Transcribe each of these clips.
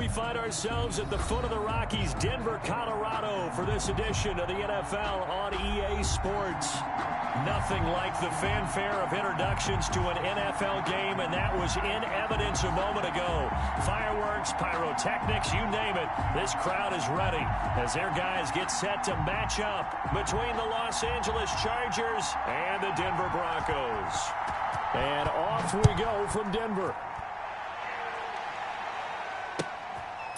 find ourselves at the foot of the Rockies, Denver, Colorado, for this edition of the NFL on EA Sports. Nothing like the fanfare of introductions to an NFL game, and that was in evidence a moment ago. Fireworks, pyrotechnics, you name it. This crowd is ready as their guys get set to match up between the Los Angeles Chargers and the Denver Broncos. And off we go from Denver.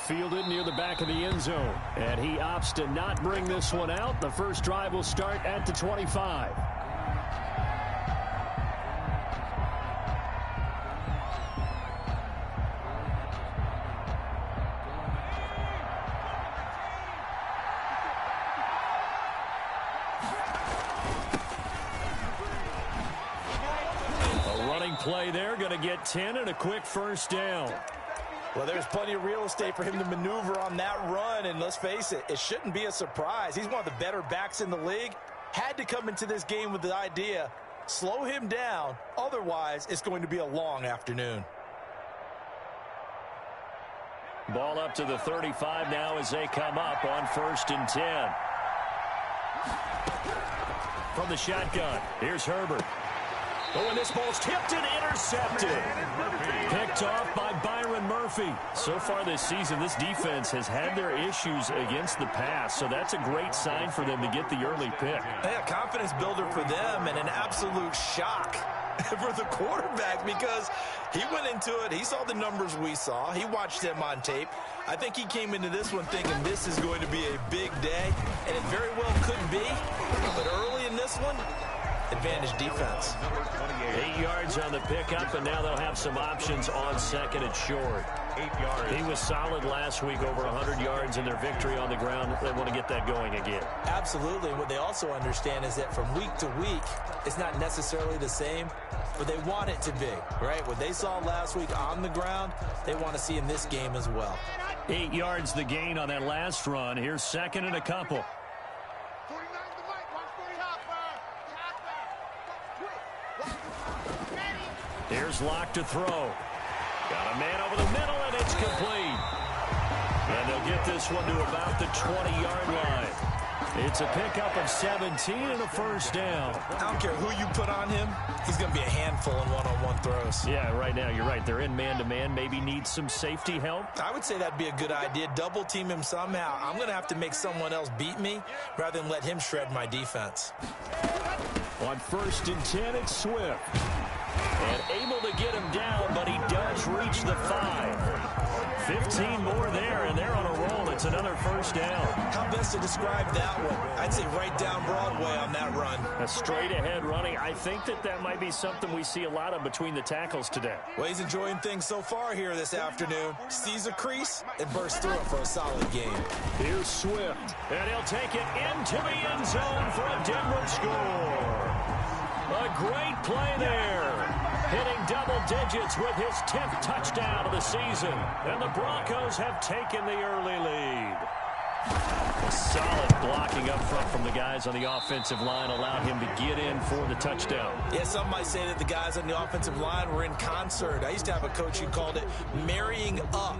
Fielded near the back of the end zone. And he opts to not bring this one out. The first drive will start at the 25. A running play there, going to get 10 and a quick first down. Well, there's plenty of real estate for him to maneuver on that run, and let's face it, it shouldn't be a surprise. He's one of the better backs in the league. Had to come into this game with the idea, slow him down, otherwise it's going to be a long afternoon. Ball up to the 35 now as they come up on 1st and 10. From the shotgun, here's Herbert. Oh, and this ball's tipped and intercepted. Picked off by Byron Murphy. So far this season, this defense has had their issues against the pass, so that's a great sign for them to get the early pick. Yeah, confidence builder for them and an absolute shock for the quarterback because he went into it. He saw the numbers we saw. He watched them on tape. I think he came into this one thinking this is going to be a big day, and it very well could be. But early in this one, advantage defense. 8 yards on the pickup, and now they'll have some options on 2nd and short. 8 yards. He was solid last week, over 100 yards in their victory on the ground. They want to get that going again. Absolutely. What they also understand is that from week to week, it's not necessarily the same, but they want it to be, right? What they saw last week on the ground, they want to see in this game as well. 8 yards the gain on that last run. Here's 2nd and a couple. Here's Locke to throw. Got a man over the middle, and it's complete. And they'll get this one to about the 20-yard line. It's a pickup of 17 and a first down. I don't care who you put on him. He's going to be a handful in one-on-one throws. Yeah, right now, you're right. They're in man-to-man. Maybe need some safety help. I would say that'd be a good idea. Double team him somehow. I'm going to have to make someone else beat me rather than let him shred my defense. On 1st and 10, it's Swift. And able to get him down, but he does reach the 5. 15 more there, and they're on a roll. It's another first down. How best to describe that one? I'd say right down Broadway on that run. A straight-ahead running. I think that might be something we see a lot of between the tackles today. Well, he's enjoying things so far here this afternoon. Sees a crease and bursts through it for a solid game. Here's Swift, and he'll take it into the end zone for a Denver score. A great play there. Hitting double digits with his 10th touchdown of the season. And the Broncos have taken the early lead. Solid blocking up front from the guys on the offensive line allowed him to get in for the touchdown. Yeah, some might say that the guys on the offensive line were in concert. I used to have a coach who called it marrying up.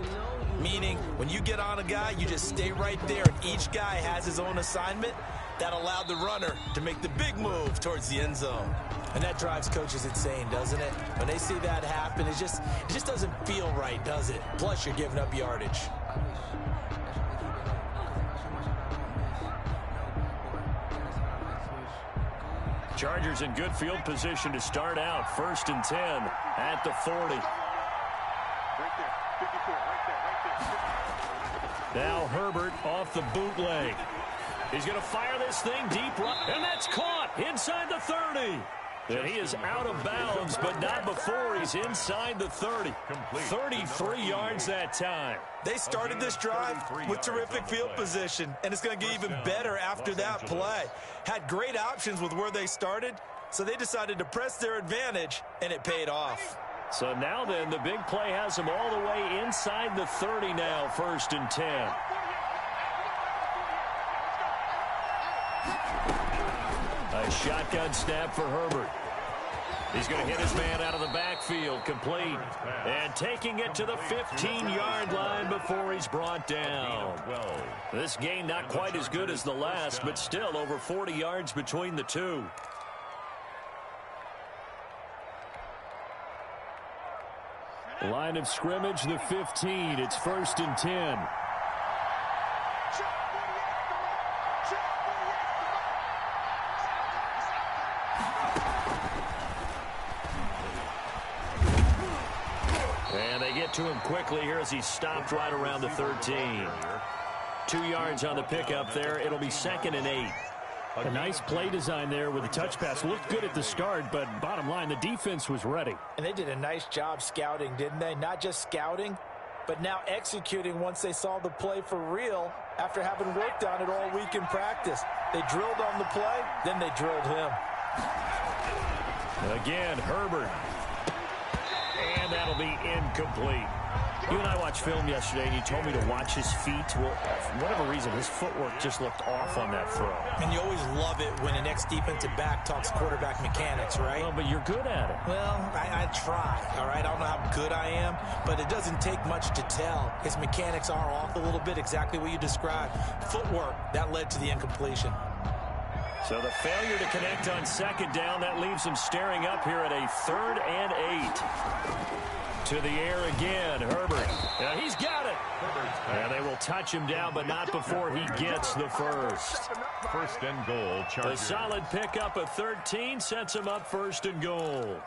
Meaning, when you get on a guy, you just stay right there. And each guy has his own assignment. That allowed the runner to make the big move towards the end zone. And that drives coaches insane, doesn't it? When they see that happen, it just doesn't feel right, does it? Plus, you're giving up yardage. Chargers in good field position to start out. 1st and 10 at the 40. Now Herbert off the bootleg. He's going to fire this thing deep right, and that's caught inside the 30. And he is out of bounds, but not before he's inside the 30. 33 yards that time. They started this drive with terrific field position, and it's going to get even better after that play. Had great options with where they started, so they decided to press their advantage, and it paid off. So now then, the big play has him all the way inside the 30 now, 1st and 10. A shotgun snap for Herbert. He's going to hit his man out of the backfield, complete. And taking it to the 15-yard line before he's brought down. This game not quite as good as the last, but still over 40 yards between the two. Line of scrimmage, the 15. It's 1st and 10. And they get to him quickly here as he's stopped right around the 13. 2 yards on the pickup there. It'll be 2nd and 8. A nice play design there with a touch pass. Looked good at the start, but bottom line, the defense was ready. And they did a nice job scouting, didn't they? Not just scouting, but now executing once they saw the play for real after having worked on it all week in practice. They drilled on the play, then they drilled him. Again, Herbert. And that'll be incomplete. You and I watched film yesterday, and you told me to watch his feet. Well, for whatever reason, his footwork just looked off on that throw. And you always love it when an ex-defensive back talks quarterback mechanics, right? Well, but you're good at it. Well, I try, all right? I don't know how good I am, but it doesn't take much to tell. His mechanics are off a little bit, exactly what you described. Footwork, that led to the incompletion. So the failure to connect on 2nd down, that leaves him staring up here at a 3rd and 8. To the air again, Herbert. Yeah, he's got it. And they will touch him down, but not before he gets the first. 1st and goal, Chargers. The solid pickup of 13 sets him up 1st and goal.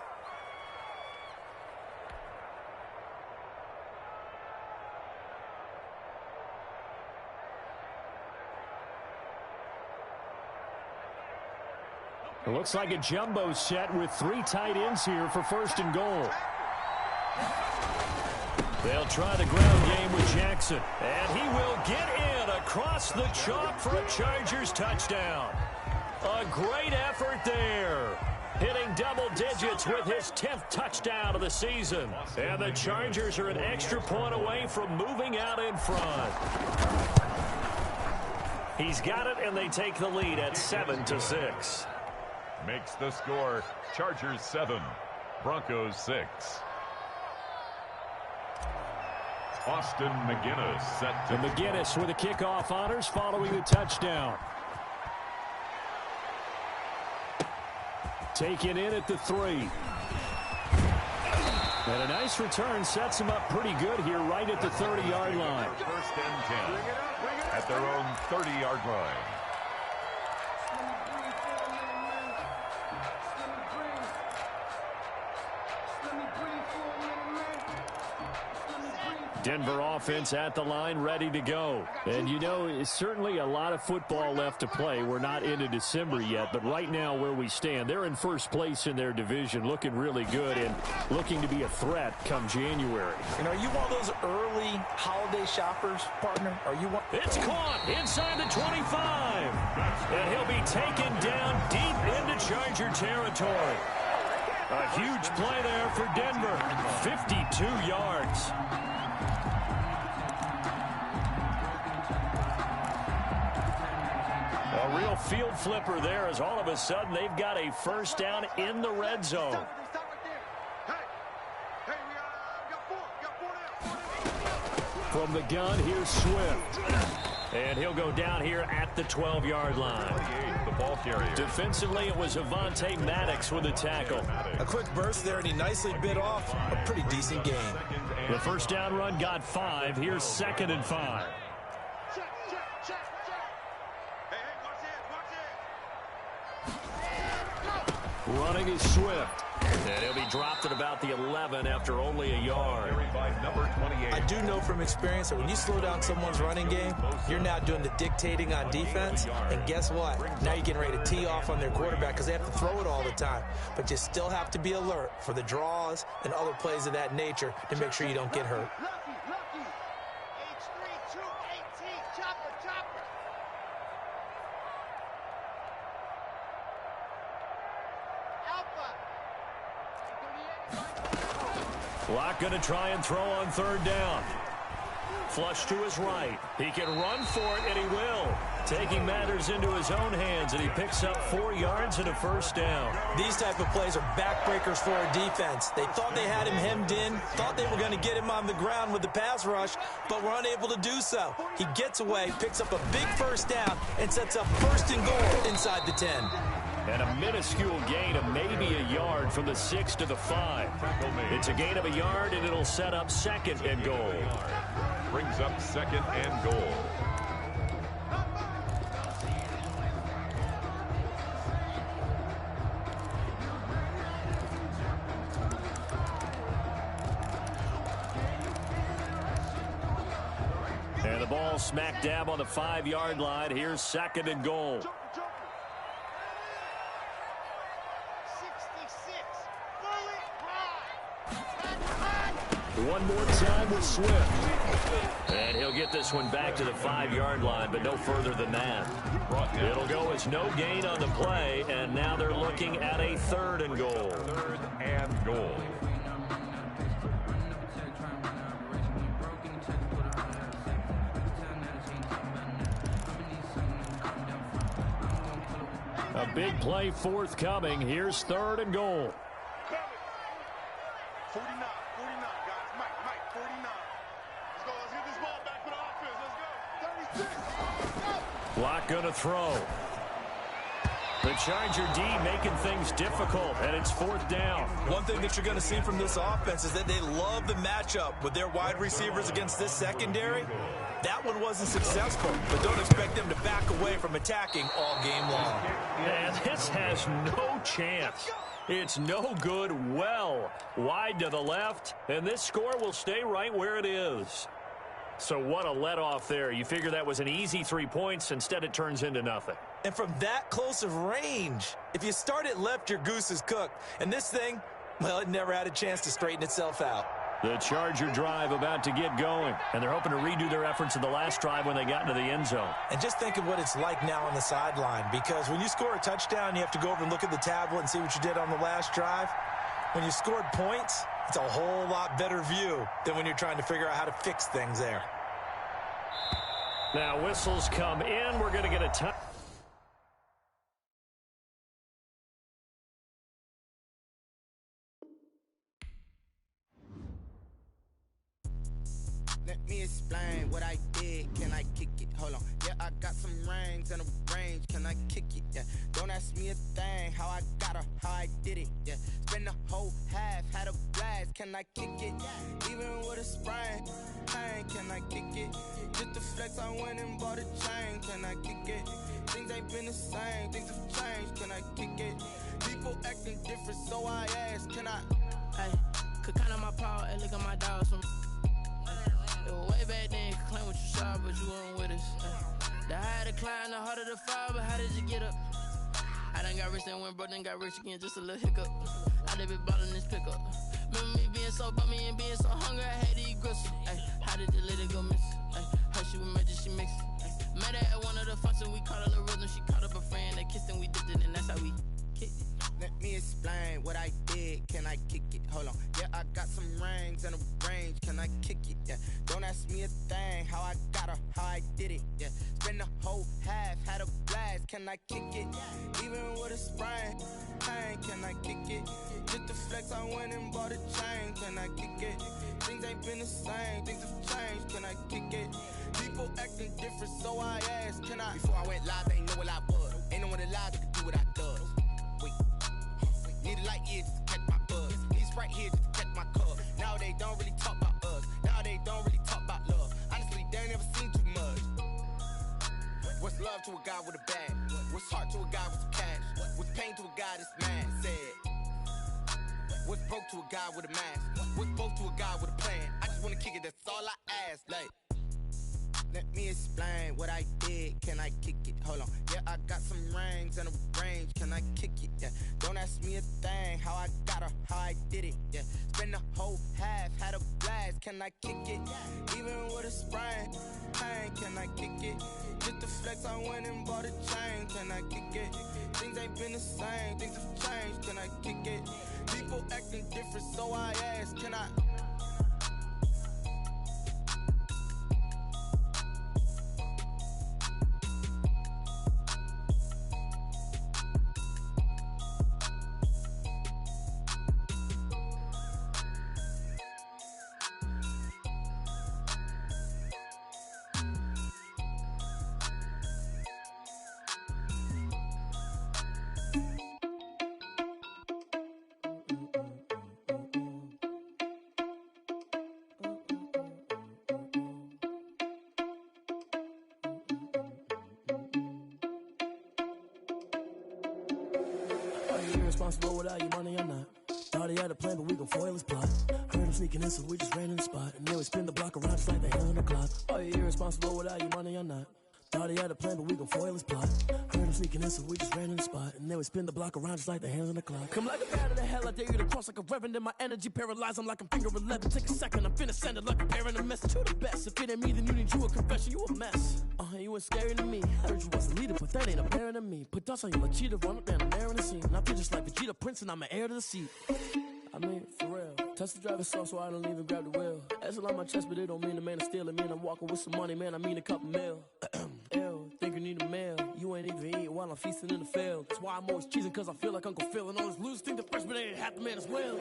It looks like a jumbo set with 3 tight ends here for 1st and goal. They'll try the ground game with Jackson. And he will get in across the chalk for a Chargers touchdown. A great effort there. Hitting double digits with his 10th touchdown of the season. And the Chargers are an extra point away from moving out in front. He's got it, and they take the lead at 7-6. Makes the score Chargers 7, Broncos 6. Austin McGinnis set to... And McGinnis with the kickoff honors following the touchdown. Taken in at the 3. And a nice return sets him up pretty good here right at the 30-yard line. 1st and 10 at their own 30-yard line. Denver offense at the line, ready to go. And you know, it's certainly a lot of football left to play. We're not into December yet, but right now where we stand, they're in 1st place in their division, looking really good and looking to be a threat come January. You know, are you one of those early holiday shoppers, partner? Are you one? It's caught inside the 25. And he'll be taken down deep into Charger territory. A huge play there for Denver. 52 yards. A real field flipper there as all of a sudden they've got a 1st down in the red zone. From the gun, here's Swift. And he'll go down here at the 12-yard line. The ball carrier. Defensively, it was Avonte Maddox with a tackle. A quick burst there, and he nicely bit off a pretty decent game. The 1st down run got 5. Here's 2nd and 5. Running is Swift. And he'll be dropped at about the 11 after only a yard. Number 28. I do know from experience that when you slow down someone's running game, you're now doing the dictating on defense. And guess what? Now you're getting ready to tee off on their quarterback because they have to throw it all the time. But you still have to be alert for the draws and other plays of that nature to make sure you don't get hurt. Locke going to try and throw on 3rd down. Flush to his right. He can run for it, and he will. Taking matters into his own hands, and he picks up 4 yards and a first down. These type of plays are backbreakers for a defense. They thought they had him hemmed in, thought they were going to get him on the ground with the pass rush, but were unable to do so. He gets away, picks up a big first down, and sets up 1st and goal inside the 10. And a minuscule gain of maybe a yard from the 6 to the 5. It's a gain of a yard, and it'll set up 2nd and goal. Brings up 2nd and goal. And the ball smack dab on the 5-yard line. Here's 2nd and goal. One more time with Swift. And he'll get this one back to the 5-yard line, but no further than that. It'll go as no gain on the play, and now they're looking at a 3rd and goal. 3rd and goal. A big play forthcoming. Here's 3rd and goal. 49, guys. Mike, 49. Let's go. Let's get this ball back for the offense. Let's go. 36. Block going to throw. The Charger D making things difficult, and it's 4th down. One thing that you're going to see from this offense is that they love the matchup with their wide receivers against this secondary. That one wasn't successful, but don't expect them to back away from attacking all game long. And this has no chance. It's no good. Well wide to the left, and this score will stay right where it is. So what a let-off there. You figure that was an easy 3 points. Instead, it turns into nothing. And from that close of range, if you start it left, your goose is cooked. And this thing, well, it never had a chance to straighten itself out. The Charger drive about to get going, and they're hoping to redo their efforts in the last drive when they got into the end zone. And just think of what it's like now on the sideline, because when you score a touchdown, you have to go over and look at the tablet and see what you did on the last drive. When you scored points, it's a whole lot better view than when you're trying to figure out how to fix things there. Now whistles come in. We're going to get a time. Let me explain what I did. Can I kick it? Hold on. Yeah, I got some rings and a range. Can I kick it? Yeah. Don't ask me a thing. How I got her, how I did it. Yeah. Spend the whole half, had a blast. Can I kick it? Even with a sprain. Hey, can I kick it? Just to flex, I went and bought a chain. Can I kick it? Things ain't been the same. Things have changed. Can I kick it? People acting different, so I asked. Can I? Hey, could count on my power and look at my dogs from. It was way back then, could claim what you saw, but you weren't with us. The higher the climb, the harder the fall, but how did you get up? I done got rich, then went broke, then got rich again, just a little hiccup. I done been ballin' this pickup. Remember me being so bummy and being so hungry, I had to eat gristle. Ay, how did the lady go miss? Ay, her she was magic, she mixed. Met her at one of the functions, we caught a little rhythm, she caught up a friend, they kissed and we dipped it, and that's how we kicked it. Let me explain what I did. Can I kick it? Hold on. Yeah, I got some rings and a range. Can I kick it? Yeah. Don't ask me a thing. How I got her, how I did it. Yeah. Spend the whole half, had a blast. Can I kick it? Even with a sprain. Hey, can I kick it? Just to flex, I went and bought a chain. Can I kick it? Things ain't been the same. Things have changed. Can I kick it? People acting different, so I asked. Can I? Before I went live, they ain't know what I was. Ain't no one alive that could do what I does. Need a light here just to catch my buzz. Need Sprite here just to catch my cup. Now they don't really talk about us. Now they don't really talk about love. Honestly, they ain't never seen too much. What's love to a guy with a bag? What's heart to a guy with some cash? What's pain to a guy that's mad? Said. What's broke to a guy with a mask? What's both to a guy with a plan? I just wanna kick it, that's all I ask. Like, let me explain what I did. Can I kick it? Hold on. Yeah, I got some rings and a range. Can I kick it? Yeah. Don't ask me a thing. How I got her, how I did it. Yeah. Spend the whole half, had a blast. Can I kick it? Even with a sprain. Hey, can I kick it? Just to flex, I went and bought a chain. Can I kick it? Things ain't been the same. Things have changed. Can I kick it? People acting different, so I asked. Can I? irresponsible without your money or not. Thought he had a plan, but we gon' foil his plot. Heard him sneaking in, so we just ran in the spot. And then we spin the block around just like the hands on the clock. Are you irresponsible without your money or not? Thought he had a plan, but we gon' foil his plot. Heard him sneaking in, so we just ran in the spot. And then we spin the block around just like the hands on the clock. Come like a bat of the hell, I dare you to cross like a reverend. And my energy paralyzed, I'm like I'm finger 11. Take a second, I'm finna send it like a parent a message. You the best, if it ain't me, then you need you a confession. You a mess, you ain't scary to me. Heard you was a leader, but that ain't apparent to me. Put dust on you like cheetah, run up and I'm there in the scene. And I feel just like Vegeta Prince, and I'm an heir to the seat. I mean, for real. Touch the driver's soft, so I don't even grab the wheel. That's on my chest, but it don't mean the man is stealing. Man, I'm walking with some money, man, I mean a couple mil. Ew, think you need a meal. You ain't even eating while I'm feasting in the field. That's why I'm always cheesing, cause I feel like Uncle Phil. And all those losers think the freshman ain't half the man as well.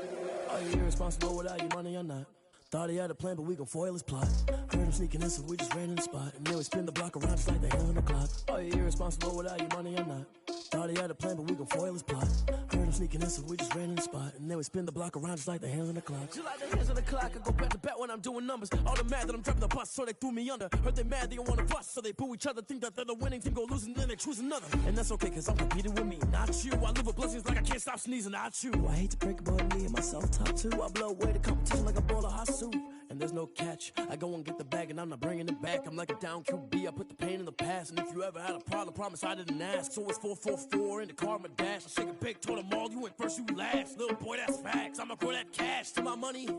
Are you irresponsible without your money or not? Thought he had a plan, but we gon' foil his plot. Heard him sneaking in, so we just ran in the spot. And then we spin the block around just like the hands on the clock. Are you irresponsible without your money or not? Thought he had a plan, but we gon' foil his plot. Heard him sneaking in, so we just ran in the spot. And then we spin the block around just like the hands on the clock. Just like the hands on the clock, I go back to back when I'm doing numbers. All the mad that I'm driving the bus, so they threw me under. Heard they mad, they don't wanna bust, so they boo each other. Think that they're the winning team, go losing, then they choose another. And that's okay, cause I'm competing with me, not you. I live with blessings like I can't stop sneezing, not you. I hate to break it, but me and myself top two. I blow away the competition like a bowl of hot soup. And there's no catch. I go and get the bag and I'm not bringing it back. I'm like a down QB, I put the pain in the past. And if you ever had a problem, promise I didn't ask. So it's 4-4-4 in the car, my dash. I shake a big, told them all, you went first, you last. Little boy, that's facts. I'ma grow that cash to my money. You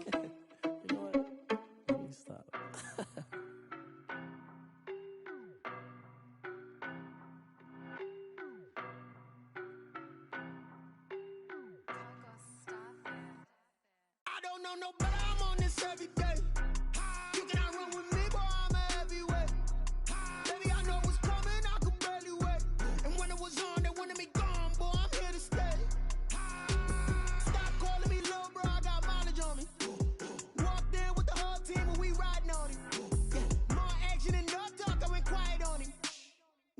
know what? Let me stop. I don't know no better, I'm on this every day. You cannot run with me, boy, I'm a heavyweight. Baby, I know what's coming, I could barely wait. And when it was on, they wanted me gone, boy, I'm here to stay. Stop calling me little bro, I got mileage on me. Walked in with the whole team and we riding on him. More action and no talk, I went quiet on him.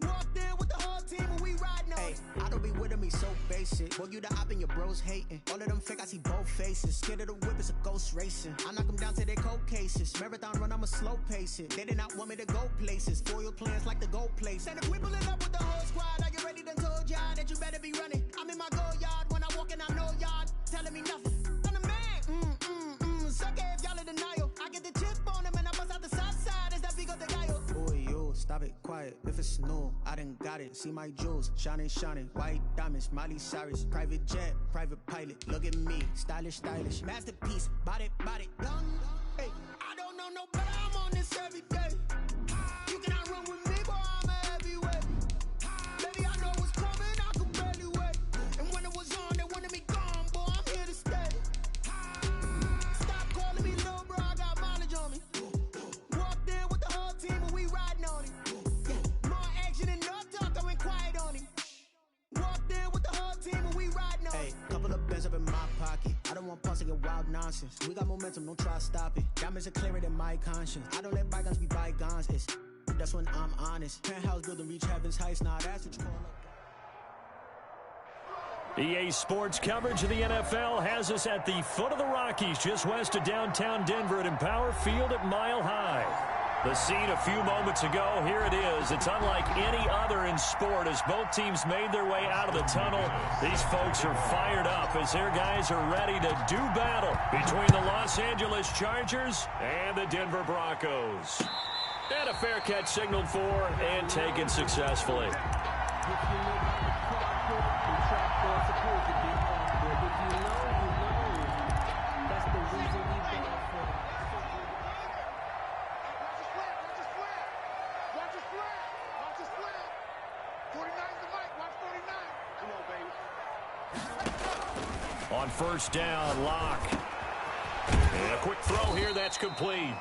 Walked in with the whole team and we riding on him. I don't be with me so basic. Boy, you the op and your bros hating. All of them fake, I see both faces. Scared of the whip, it's a ghost racing. I knock them down to their cold cases. Marathon run, I'ma slow pace it. They did not want me to go places. Foil plans like the go place. And if we pulling up with the whole squad, are you ready? Done told y'all that you better be running. I'm in my go yard. When I walk in, I know y'all telling me nothing. I'm the man. Suck it if y'all in denial. I get the chip on them and I bust out the south side. Is that Vigo the guy? Boy, yo, stop it, quiet. If it's snow, I done got it. See my jewels, shining, shining. White diamonds, Miley Cyrus. Private jet, private pilot. Look at me, stylish, stylish. Masterpiece, body, done. Hey, I don't know no better, I'm on this every day. You cannot run with me, boy, I'm a heavyweight. Baby, I know what's coming, I could barely wait. And when it was on, they wanted me gone, boy, I'm here to stay. Stop calling me little bro, I got mileage on me. Walked in with the whole team and we riding on him. More action and no talk, I went quiet on him. Walked in with the whole team and we riding on him. Hey, couple of bands up in my pocket. I don't want pause to get wild nonsense. We got momentum, don't try to stop it. Diamonds are clearer than my conscience. I don't let bygones be bygones. That's when I'm honest. Penthouse building reach heaven's heights. Nah, that's what you call up. EA Sports coverage of the NFL has us at the foot of the Rockies, just west of downtown Denver at Empower Field at Mile High. The scene a few moments ago, here it is. It's unlike any other in sport as both teams made their way out of the tunnel. These folks are fired up as their guys are ready to do battle between the Los Angeles Chargers and the Denver Broncos. And a fair catch signaled for and taken successfully. On first down, Locke. And a quick throw here, that's complete.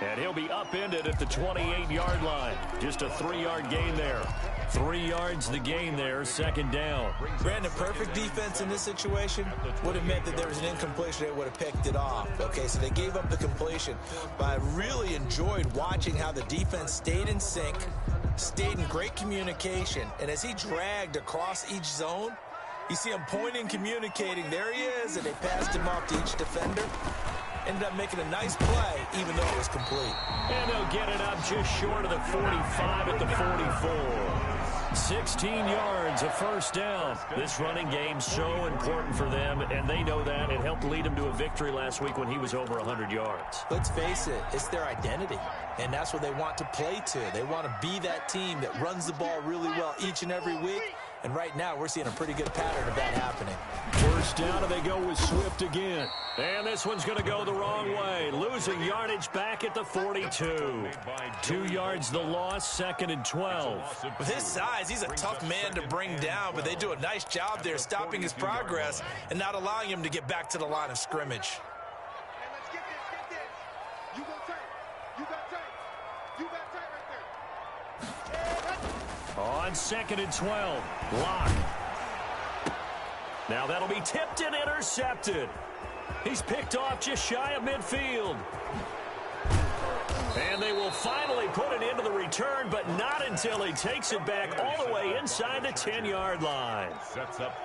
And he'll be upended at the 28-yard line. Just a 3-yard gain there. 3 yards the gain there, second down. Brandon, perfect defense in this situation would have meant that there was an incompletion that would have picked it off. Okay, so they gave up the completion. But I really enjoyed watching how the defense stayed in sync, stayed in great communication. And as he dragged across each zone, you see him pointing, communicating. There he is, and they passed him off to each defender. Ended up making a nice play, even though it was complete. And they'll get it up just short of the 45 at the 44. 16 yards, a first down. This running game's so important for them, and they know that. It helped lead them to a victory last week when he was over 100 yards. Let's face it, it's their identity, and that's what they want to play to. They want to be that team that runs the ball really well each and every week, and right now we're seeing a pretty good pattern of that happening. First down, and they go with Swift again. And this one's going to go the wrong way. Losing yardage back at the 42. 2 yards the loss, 2nd and 12. With his size, he's a tough man to bring down, but they do a nice job there stopping his progress and not allowing him to get back to the line of scrimmage. Hey, let's get this. You go tight. You got tight. You got tight right there. On 2nd and 12, Lock. Now that'll be tipped and intercepted. He's picked off just shy of midfield. And they will finally put it into the return, but not until he takes it back all the way inside the 10-yard line.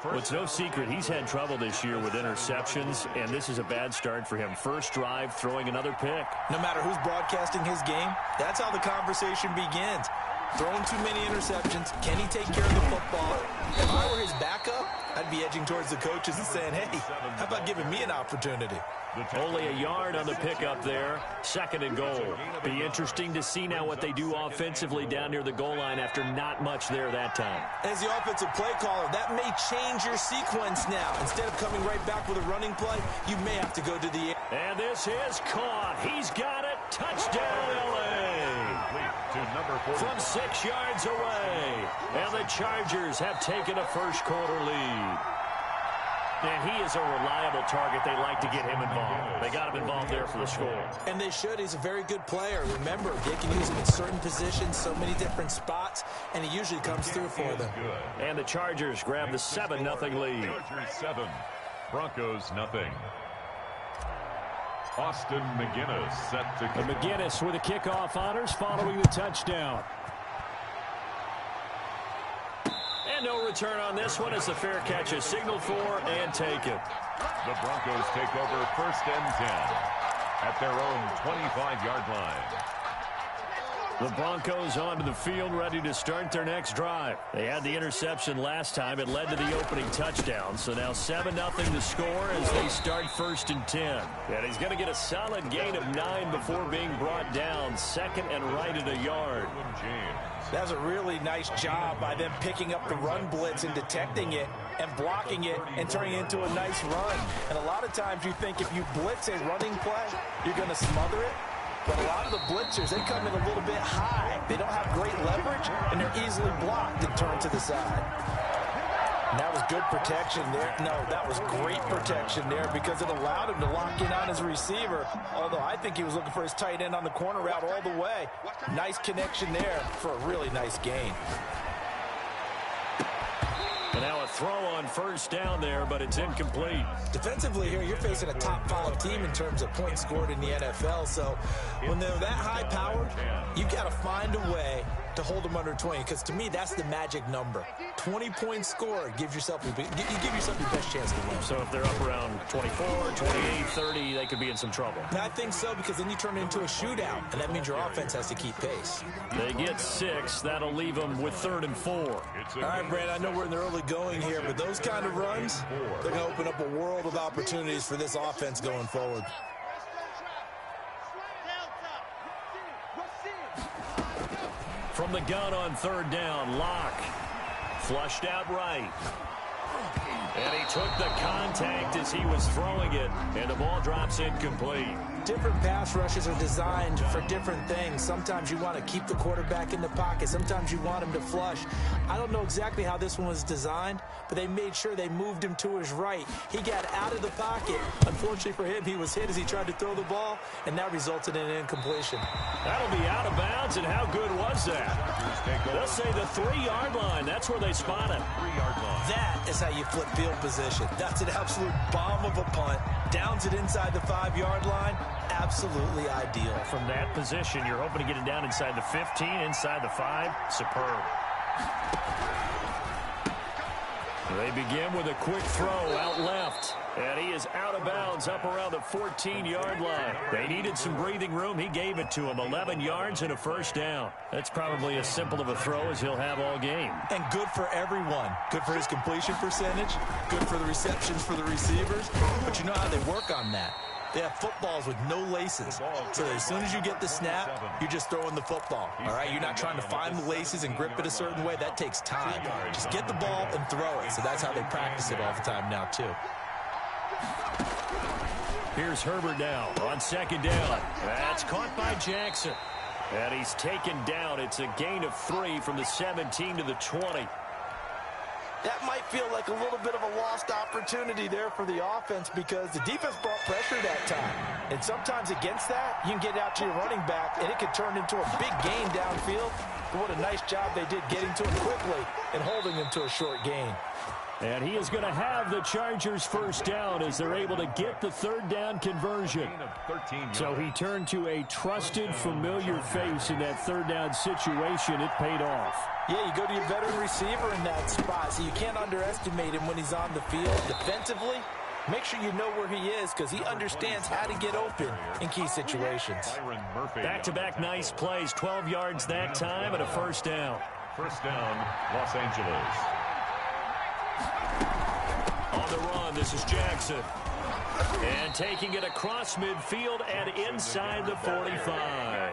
Well, it's no secret he's had trouble this year with interceptions, and this is a bad start for him. First drive, throwing another pick. No matter who's broadcasting his game, that's how the conversation begins. Throwing too many interceptions. Can he take care of the football? If I were his backup, I'd be edging towards the coaches and saying, hey, how about giving me an opportunity? Only a yard on the pickup there. 2nd and goal. Be interesting to see now what they do offensively down near the goal line after not much there that time. As the offensive play caller, that may change your sequence now. Instead of coming right back with a running play, you may have to go to the air. And this is caught. He's got it. Touchdown, L.A. From 6 yards away. And the Chargers have taken a first-quarter lead. And he is a reliable target. They like to get him involved. They got him involved there for the score. And they should. He's a very good player. Remember, they can use him in certain positions, so many different spots, and he usually comes through for them. And the Chargers grab the 7-0 lead. Chargers 7, Broncos 0. Austin McGinnis set to kick. McGinnis with the kickoff honors following the touchdown. And no return on this one as the fair catch is signaled for and taken. The Broncos take over 1st and 10 at their own 25-yard line. The Broncos onto the field, ready to start their next drive. They had the interception last time. It led to the opening touchdown. So now 7-0 to score as they start 1st and 10. And he's going to get a solid gain of 9 before being brought down. 2nd and right at a yard. That was a really nice job by them picking up the run blitz and detecting it and blocking it and turning it into a nice run. And a lot of times you think if you blitz a running play, you're going to smother it. But a lot of the blitzers, they come in a little bit high. They don't have great leverage, and they're easily blocked and turned to the side. And that was good protection there. No, that was great protection there because it allowed him to lock in on his receiver. Although I think he was looking for his tight end on the corner route all the way. Nice connection there for a really nice gain. And now a throw on 1st down there, but it's incomplete. Defensively here, you're facing a top 5 team in terms of points scored in the NFL. So when they're that high powered, you've got to find a way to hold them under 20, because to me, that's the magic number. 20 points scored gives yourself you give yourself your best chance to win. So if they're up around 24, 28, 30, they could be in some trouble. And I think so, because then you turn it into a shootout, and that means your offense has to keep pace. They get 6. That'll leave them with 3rd and 4. All right, Brad, I know we're in the early going here, but those kind of runs, they're going to open up a world of opportunities for this offense going forward. From the gun on 3rd down, Lock flushed out right. And he took the contact as he was throwing it, and the ball drops incomplete. Different pass rushes are designed for different things. Sometimes you want to keep the quarterback in the pocket. Sometimes you want him to flush. I don't know exactly how this one was designed, but they made sure they moved him to his right. He got out of the pocket. Unfortunately for him, he was hit as he tried to throw the ball, and that resulted in an incompletion. That'll be out of bounds, and how good was that? They'll say the 3-yard line. That's where they spot him. 3-yard line. That is how you flip field position. That's an absolute bomb of a punt. Downs it inside the 5-yard line. Absolutely ideal. From that position, you're hoping to get it down inside the 15, inside the 5. Superb. They begin with a quick throw out left. And he is out of bounds up around the 14-yard line. They needed some breathing room. He gave it to him. 11 yards and a first down. That's probably as simple of a throw as he'll have all game. And good for everyone. Good for his completion percentage. Good for the receptions for the receivers. But you know how they work on that. They have footballs with no laces. So as soon as you get the snap, you're just throwing the football. All right? You're not trying to find the laces and grip it a certain way. That takes time. Just get the ball and throw it. So that's how they practice it all the time now, too. Here's Herbert now on second down. That's caught by Jackson. And he's taken down. It's a gain of 3 from the 17 to the 20. That might feel like a little bit of a lost opportunity there for the offense because the defense brought pressure that time. And sometimes against that, you can get out to your running back, and it could turn into a big gain downfield. But what a nice job they did getting to him quickly and holding him to a short gain. And he is going to have the Chargers first down as they're able to get the third down conversion. So he turned to a trusted, familiar face in that third down situation. It paid off. Yeah, you go to your veteran receiver in that spot, so you can't underestimate him when he's on the field. Defensively, make sure you know where he is because he understands how to get open in key situations. Back-to-back nice plays, 12 yards that time and a first down. First down, Los Angeles. On the run, this is Jackson. And taking it across midfield and inside the 45.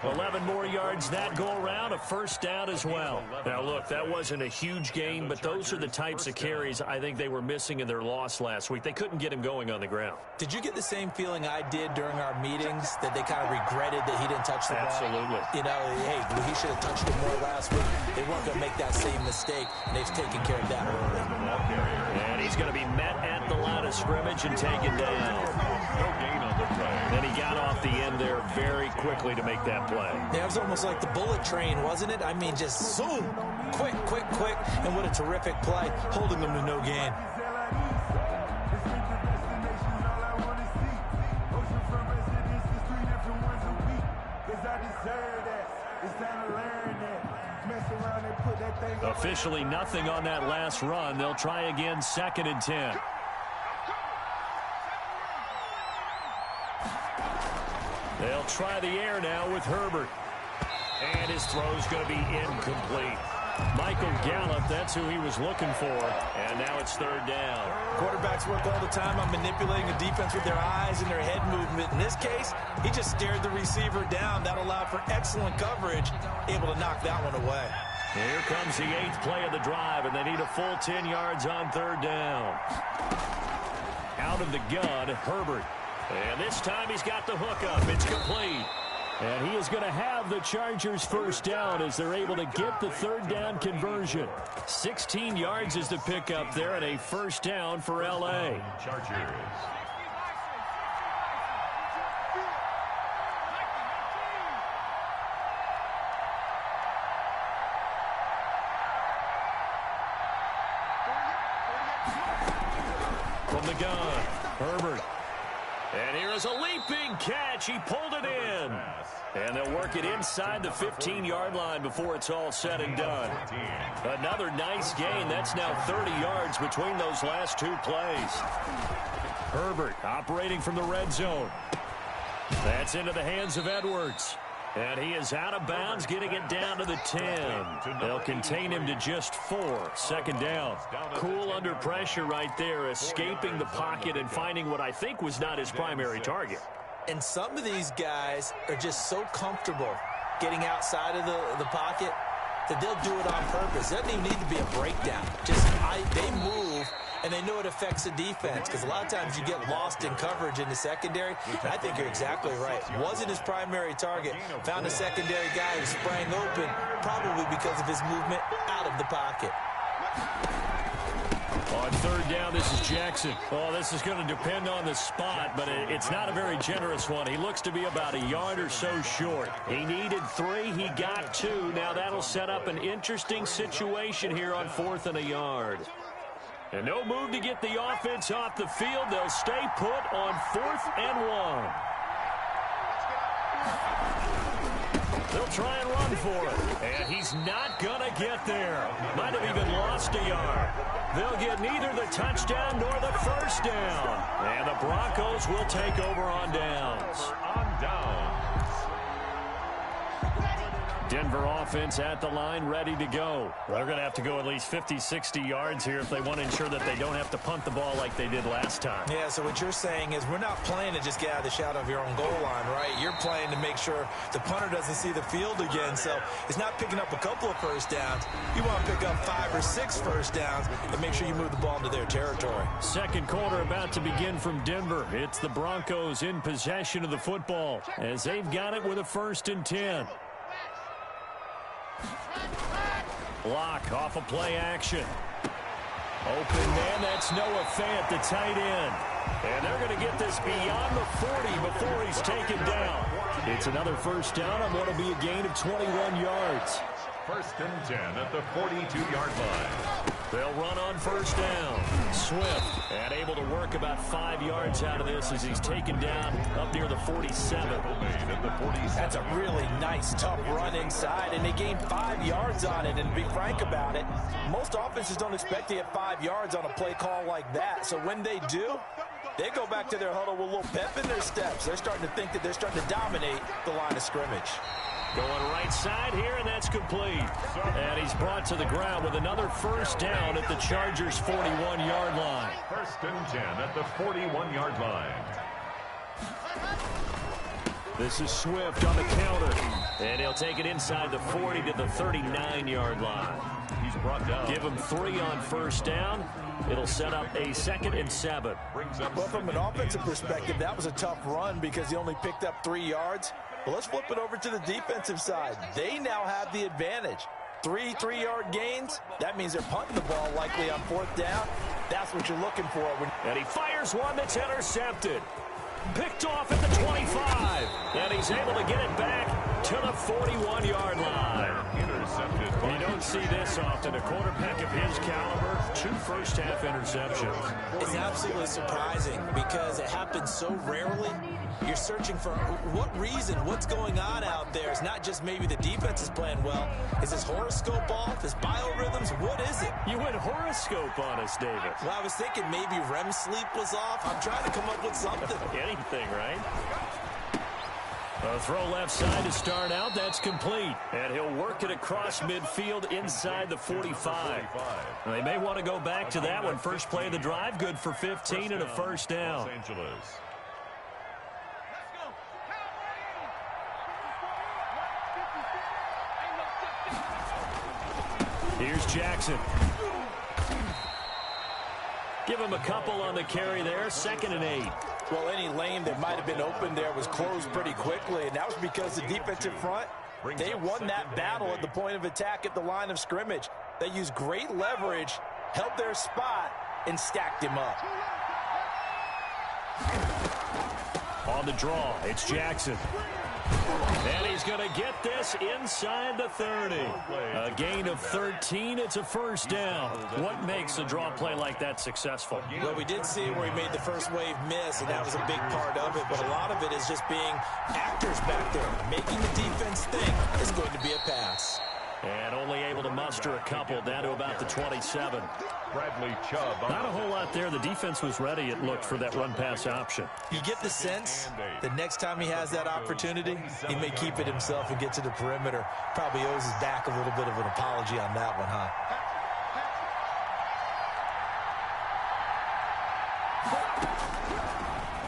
11 more yards that go around, a first down as well. Now, look, that wasn't a huge gain, but those are the types of carries I think they were missing in their loss last week. They couldn't get him going on the ground. Did you get the same feeling I did during our meetings, that they kind of regretted that he didn't touch the ball? Absolutely. You know, hey, he should have touched it more last week. They weren't going to make that same mistake, and they've taken care of that early. And he's going to be met at the line of scrimmage and taken down. No gain on the play. Then he got off the end there very quickly to make that play. Yeah, it was almost like the bullet train, wasn't it? I mean, just zoom, quick, quick, quick, and what a terrific play, holding them to no gain. Officially nothing on that last run. They'll try again, 2nd and 10. They'll try the air now with Herbert. And his throw's going to be incomplete. Michael Gallup, that's who he was looking for. And now it's 3rd down. Quarterbacks work all the time on manipulating the defense with their eyes and their head movement. In this case, he just stared the receiver down. That allowed for excellent coverage, able to knock that one away. Here comes the 8th play of the drive, and they need a full 10 yards on 3rd down. Out of the gun, Herbert. And this time he's got the hook up. It's complete. And he is going to have the Chargers first down as they're able to get the 3rd down conversion. 16 yards is the pickup there and a first down for L.A. Chargers. From the gun, Herbert. And here is a leaping catch. He pulled it in. And they'll work it inside the 15-yard line before it's all said and done. Another nice gain. That's now 30 yards between those last 2 plays. Herbert operating from the red zone. That's into the hands of Edwards. And he is out of bounds, getting it down to the 10. They'll contain him to just 4. 2nd down. Cool under pressure right there, escaping the pocket and finding what I think was not his primary target. And some of these guys are just so comfortable getting outside of the pocket that they'll do it on purpose. It doesn't even need to be a breakdown. They move, and they know it affects the defense because a lot of times you get lost in coverage in the secondary. And I think you're exactly right. Wasn't his primary target. Found a secondary guy who sprang open, probably because of his movement out of the pocket. On 3rd down, this is Jackson. Oh, this is going to depend on the spot, but it's not a very generous one. He looks to be about a yard or so short. He needed 3. He got 2. Now that'll set up an interesting situation here on 4th and a yard. And no move to get the offense off the field. They'll stay put on 4th and 1. They'll try and run for it. And he's not going to get there. Might have even lost a yard. They'll get neither the touchdown nor the first down. And the Broncos will take over on downs. On downs. Denver offense at the line, ready to go. They're going to have to go at least 50, 60 yards here if they want to ensure that they don't have to punt the ball like they did last time. Yeah, so what you're saying is we're not playing to just get out of the shadow of your own goal line, right? You're playing to make sure the punter doesn't see the field again. So it's not picking up a couple of first downs. You want to pick up 5 or 6 first downs and make sure you move the ball into their territory. Second quarter about to begin from Denver. It's the Broncos in possession of the football as they've got it with a 1st and 10. Block off of play action. Open man, that's Noah Fant, the tight end. And they're going to get this beyond the 40 before he's taken down. It's another first down on what will be a gain of 21 yards. 1st and 10 at the 42-yard line. They'll run on first down. Swift, and able to work about 5 yards out of this as he's taken down up near the 47. That's a really nice, tough run inside, and they gained 5 yards on it. And to be frank about it, most offenses don't expect to get 5 yards on a play call like that. So when they do, they go back to their huddle with a little pep in their steps. They're starting to think that they're starting to dominate the line of scrimmage. Going right side here, and that's complete. And he's brought to the ground with another first down at the Chargers' 41-yard line. 1st and 10 at the 41-yard line. This is Swift on the counter. And he'll take it inside the 40 to the 39-yard line. He's brought down. Give him 3 on first down. It'll set up a 2nd and 7. Well, from an offensive perspective, that was a tough run because he only picked up 3 yards. Well, let's flip it over to the defensive side. They now have the advantage. 3 3-yard gains. That means they're punting the ball likely on 4th down. That's what you're looking for. And he fires one that's intercepted. Picked off at the 25. And he's able to get it back to the 41-yard line. Intercepted. You don't see this often. A quarterback of his caliber, 2 first-half interceptions. It's absolutely surprising because it happens so rarely. You're searching for what reason, what's going on out there. It's not just maybe the defense is playing well. Is his horoscope off? His biorhythms? What is it? You went horoscope on us, David. Well, I was thinking maybe REM sleep was off. I'm trying to come up with something. Anything, right? A throw left side to start out. That's complete. And he'll work it across midfield inside the 45. They may want to go back to that one. First play of the drive, good for 15 and a first down. Los Angeles. Here's Jackson. Give him a couple on the carry there. 2nd and 8. Well, any lane that might have been open there was closed pretty quickly, and that was because the defensive front, they won that battle at the point of attack at the line of scrimmage. They used great leverage, held their spot, and stacked him up. On the draw, it's Jackson. And he's going to get this inside the 30. A gain of 13. It's a first down. What makes a draw play like that successful? Well, we did see where he made the first wave miss, and that was a big part of it. But a lot of it is just being actors back there, making the defense think it's going to be a pass. And only able to muster a couple down to about the 27. Bradley Chubb. Not a whole lot there. The defense was ready, it looked, for that run-pass option. You get the sense that next time he has that opportunity, he may keep it himself and get to the perimeter. Probably owes his back a little bit of an apology on that one, huh?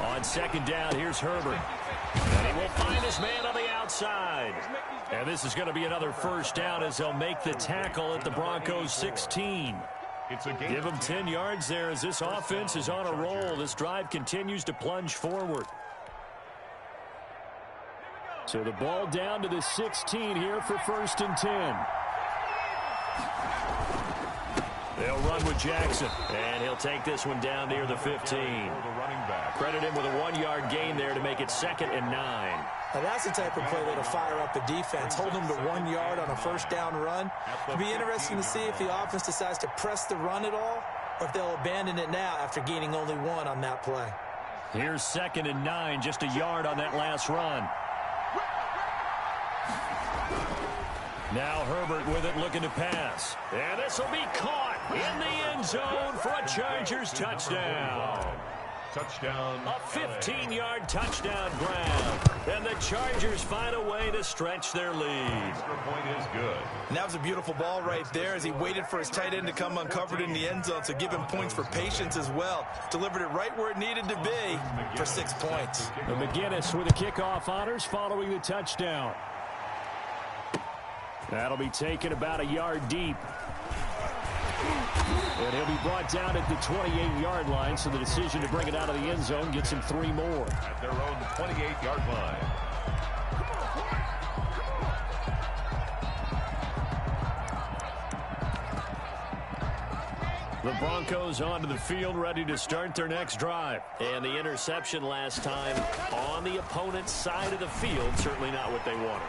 On 2nd down, here's Herbert. And he will find his man on the outside. And this is going to be another first down as they'll make the tackle at the Broncos 16. Give him 10 yards there as this offense is on a roll. This drive continues to plunge forward. So the ball down to the 16 here for 1st and 10. They'll run with Jackson, and he'll take this one down near the 15. Credit him with a 1-yard gain there to make it 2nd and 9. Now that's the type of play that'll fire up a defense. Hold them to 1 yard on a first down run. It'll be interesting to see if the offense decides to press the run at all, or if they'll abandon it now after gaining only 1 on that play. Here's 2nd and 9, just a yard on that last run. Now Herbert with it, looking to pass. And this will be caught. in the end zone for a Chargers touchdown. Touchdown. A 15-yard touchdown grab. And the Chargers find a way to stretch their lead. Extra point is good. And that was a beautiful ball right there as he waited for his tight end to come uncovered in the end zone, so give him points for patience as well. Delivered it right where it needed to be for 6 points. And McGinnis with the kickoff honors following the touchdown. That'll be taken about a yard deep. And he'll be brought down at the 28-yard line, so the decision to bring it out of the end zone gets him 3 more. At their own 28-yard line. The Broncos onto the field, ready to start their next drive. And the interception last time on the opponent's side of the field, certainly not what they wanted.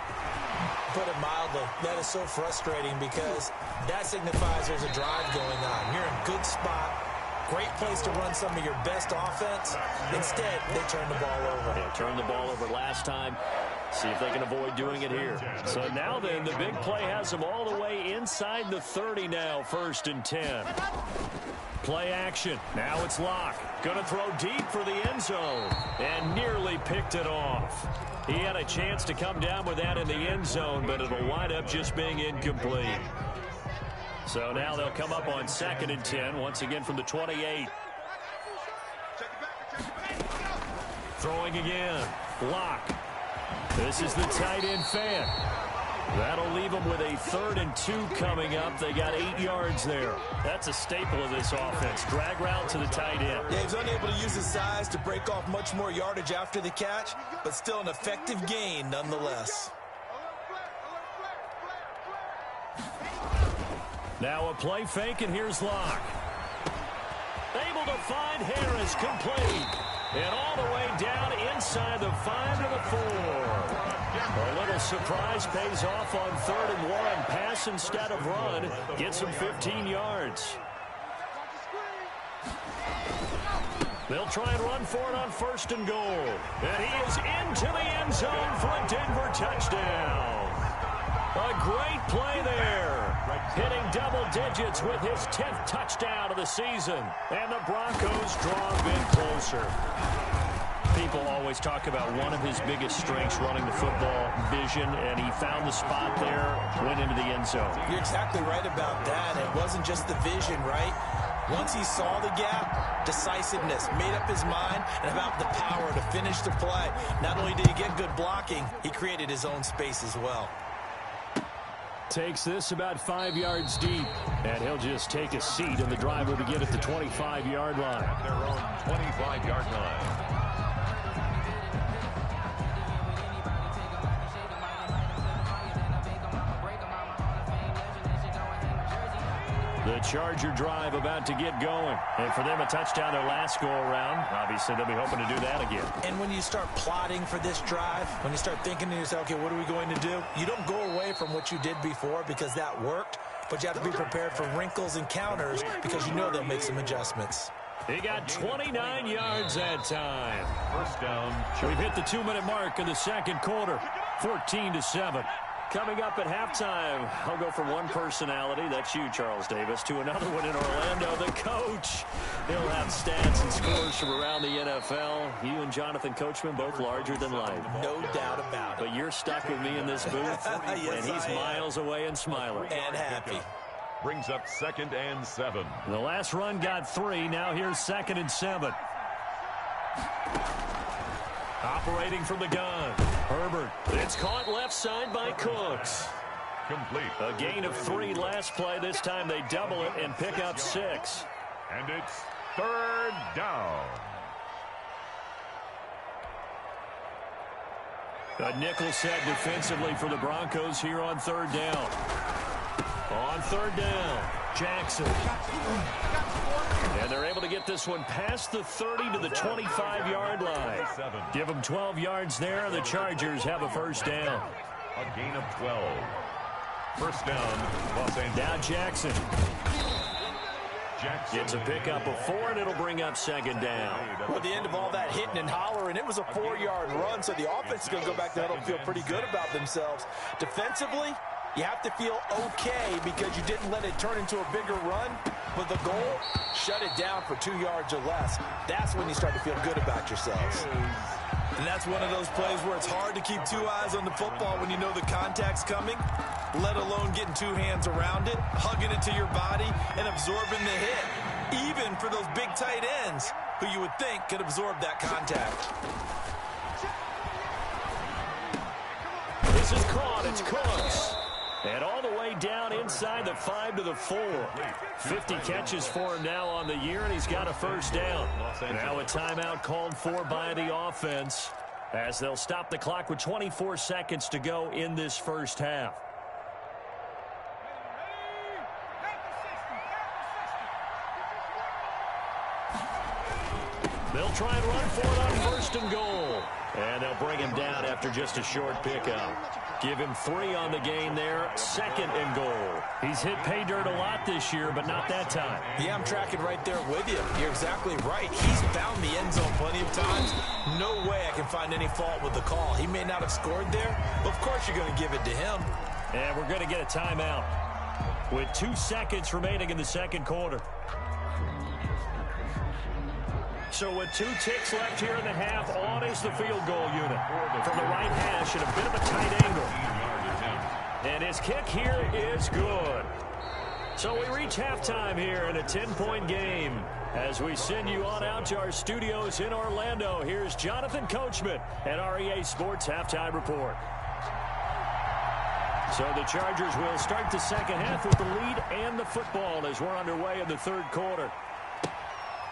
Put it mildly, that is so frustrating because that signifies there's a drive going on. You're in a good spot, great place to run some of your best offense. Instead, they turn the ball over. They turned the ball over last time. See if they can avoid doing it here. So now then, the big play has them all the way inside the 30 now, 1st and 10. Play action. Now it's Locke. Going to throw deep for the end zone. And nearly picked it off. He had a chance to come down with that in the end zone, but it'll wind up just being incomplete. So now they'll come up on 2nd and 10, once again from the 28. Throwing again. Locke. This is the tight end fan. That'll leave them with a 3rd and 2 coming up. They got 8 yards there. That's a staple of this offense. Drag route to the tight end. Yeah, he's unable to use his size to break off much more yardage after the catch, but still an effective gain nonetheless. Now a play fake, and here's Locke. Able to find Harris, complete. And all the way down inside the 5 to the 4. A little surprise pays off on 3rd and 1. Pass instead of run. Gets him 15 yards. They'll try and run for it on 1st and goal. And he is into the end zone for a Denver touchdown. A great play there. Hitting double digits with his 10th touchdown of the season. And the Broncos draw a bit closer. People always talk about one of his biggest strengths running the football, vision, and he found the spot there, went into the end zone. You're exactly right about that. It wasn't just the vision, right? Once he saw the gap, decisiveness, made up his mind, and about the power to finish the play. Not only did he get good blocking, he created his own space as well. Takes this about 5 yards deep, and he'll just take a seat, and the drive will begin at the 25-yard line. At their own 25-yard line. The Charger drive about to get going. And for them, a touchdown their last go-around. Obviously, they'll be hoping to do that again. And when you start plotting for this drive, when you start thinking to yourself, okay, what are we going to do? You don't go away from what you did before because that worked, but you have to be prepared for wrinkles and counters because you know they'll make some adjustments. He got 29 yards that time. 1st down. We've hit the 2-minute mark of the 2nd quarter. 14-7. Coming up at halftime, I'll go from one personality, that's you, Charles Davis, to another one in Orlando, the coach. He'll have stats and scores from around the NFL. You and Jonathan Coachman, both larger than life. No doubt about it. But you're stuck with me in this booth, Yes, and he's miles away and smiling. And happy. Brings up 2nd and 7. The last run got 3, now here's 2nd and 7. Operating from the gun. Herbert. It's caught left side by Cooks. Complete. A gain of 3 last play. This time they double it and pick up 6. And it's 3rd down. A nickel set defensively for the Broncos here on 3rd down. On 3rd down, Jackson. And they're able to get this one past the 30 to the 25-yard line. Give them 12 yards there. The Chargers have a 1st down. A gain of 12. 1st down, Los Angeles. Now Jackson. Gets a pickup of 4, and it'll bring up 2nd down. Well, at the end of all that hitting and hollering, it was a 4-yard run, so the offense is going to go back to the huddle and feel pretty good about themselves. Defensively, You have to feel okay because you didn't let it turn into a bigger run, but the goal, shut it down for 2 yards or less. That's when you start to feel good about yourselves. And that's one of those plays where it's hard to keep 2 eyes on the football when you know the contact's coming, let alone getting 2 hands around it, hugging it to your body, and absorbing the hit, even for those big tight ends who you would think could absorb that contact. This is caught. It's Cooks. And all the way down inside the 5 to the 4. 50 catches for him now on the year, and he's got a first down. Now a timeout called for by the offense as they'll stop the clock with 24 seconds to go in this first half. They'll try and run for it on first and goal. And they'll bring him down after just a short pickup. Give him 3 on the game there, 2nd and goal. He's hit pay dirt a lot this year, but not that time. Yeah, I'm tracking right there with you. You're exactly right. He's found the end zone plenty of times. No way I can find any fault with the call. He may not have scored there, but of course you're going to give it to him. And we're going to get a timeout with 2 seconds remaining in the second quarter. So with 2 ticks left here in the half, on is the field goal unit. From the right hash at a bit of a tight angle. And his kick here is good. So we reach halftime here in a 10-point game. As we send you on out to our studios in Orlando, here's Jonathan Coachman at REA Sports Halftime Report. So the Chargers will start the second half with the lead and the football as we're underway in the third quarter.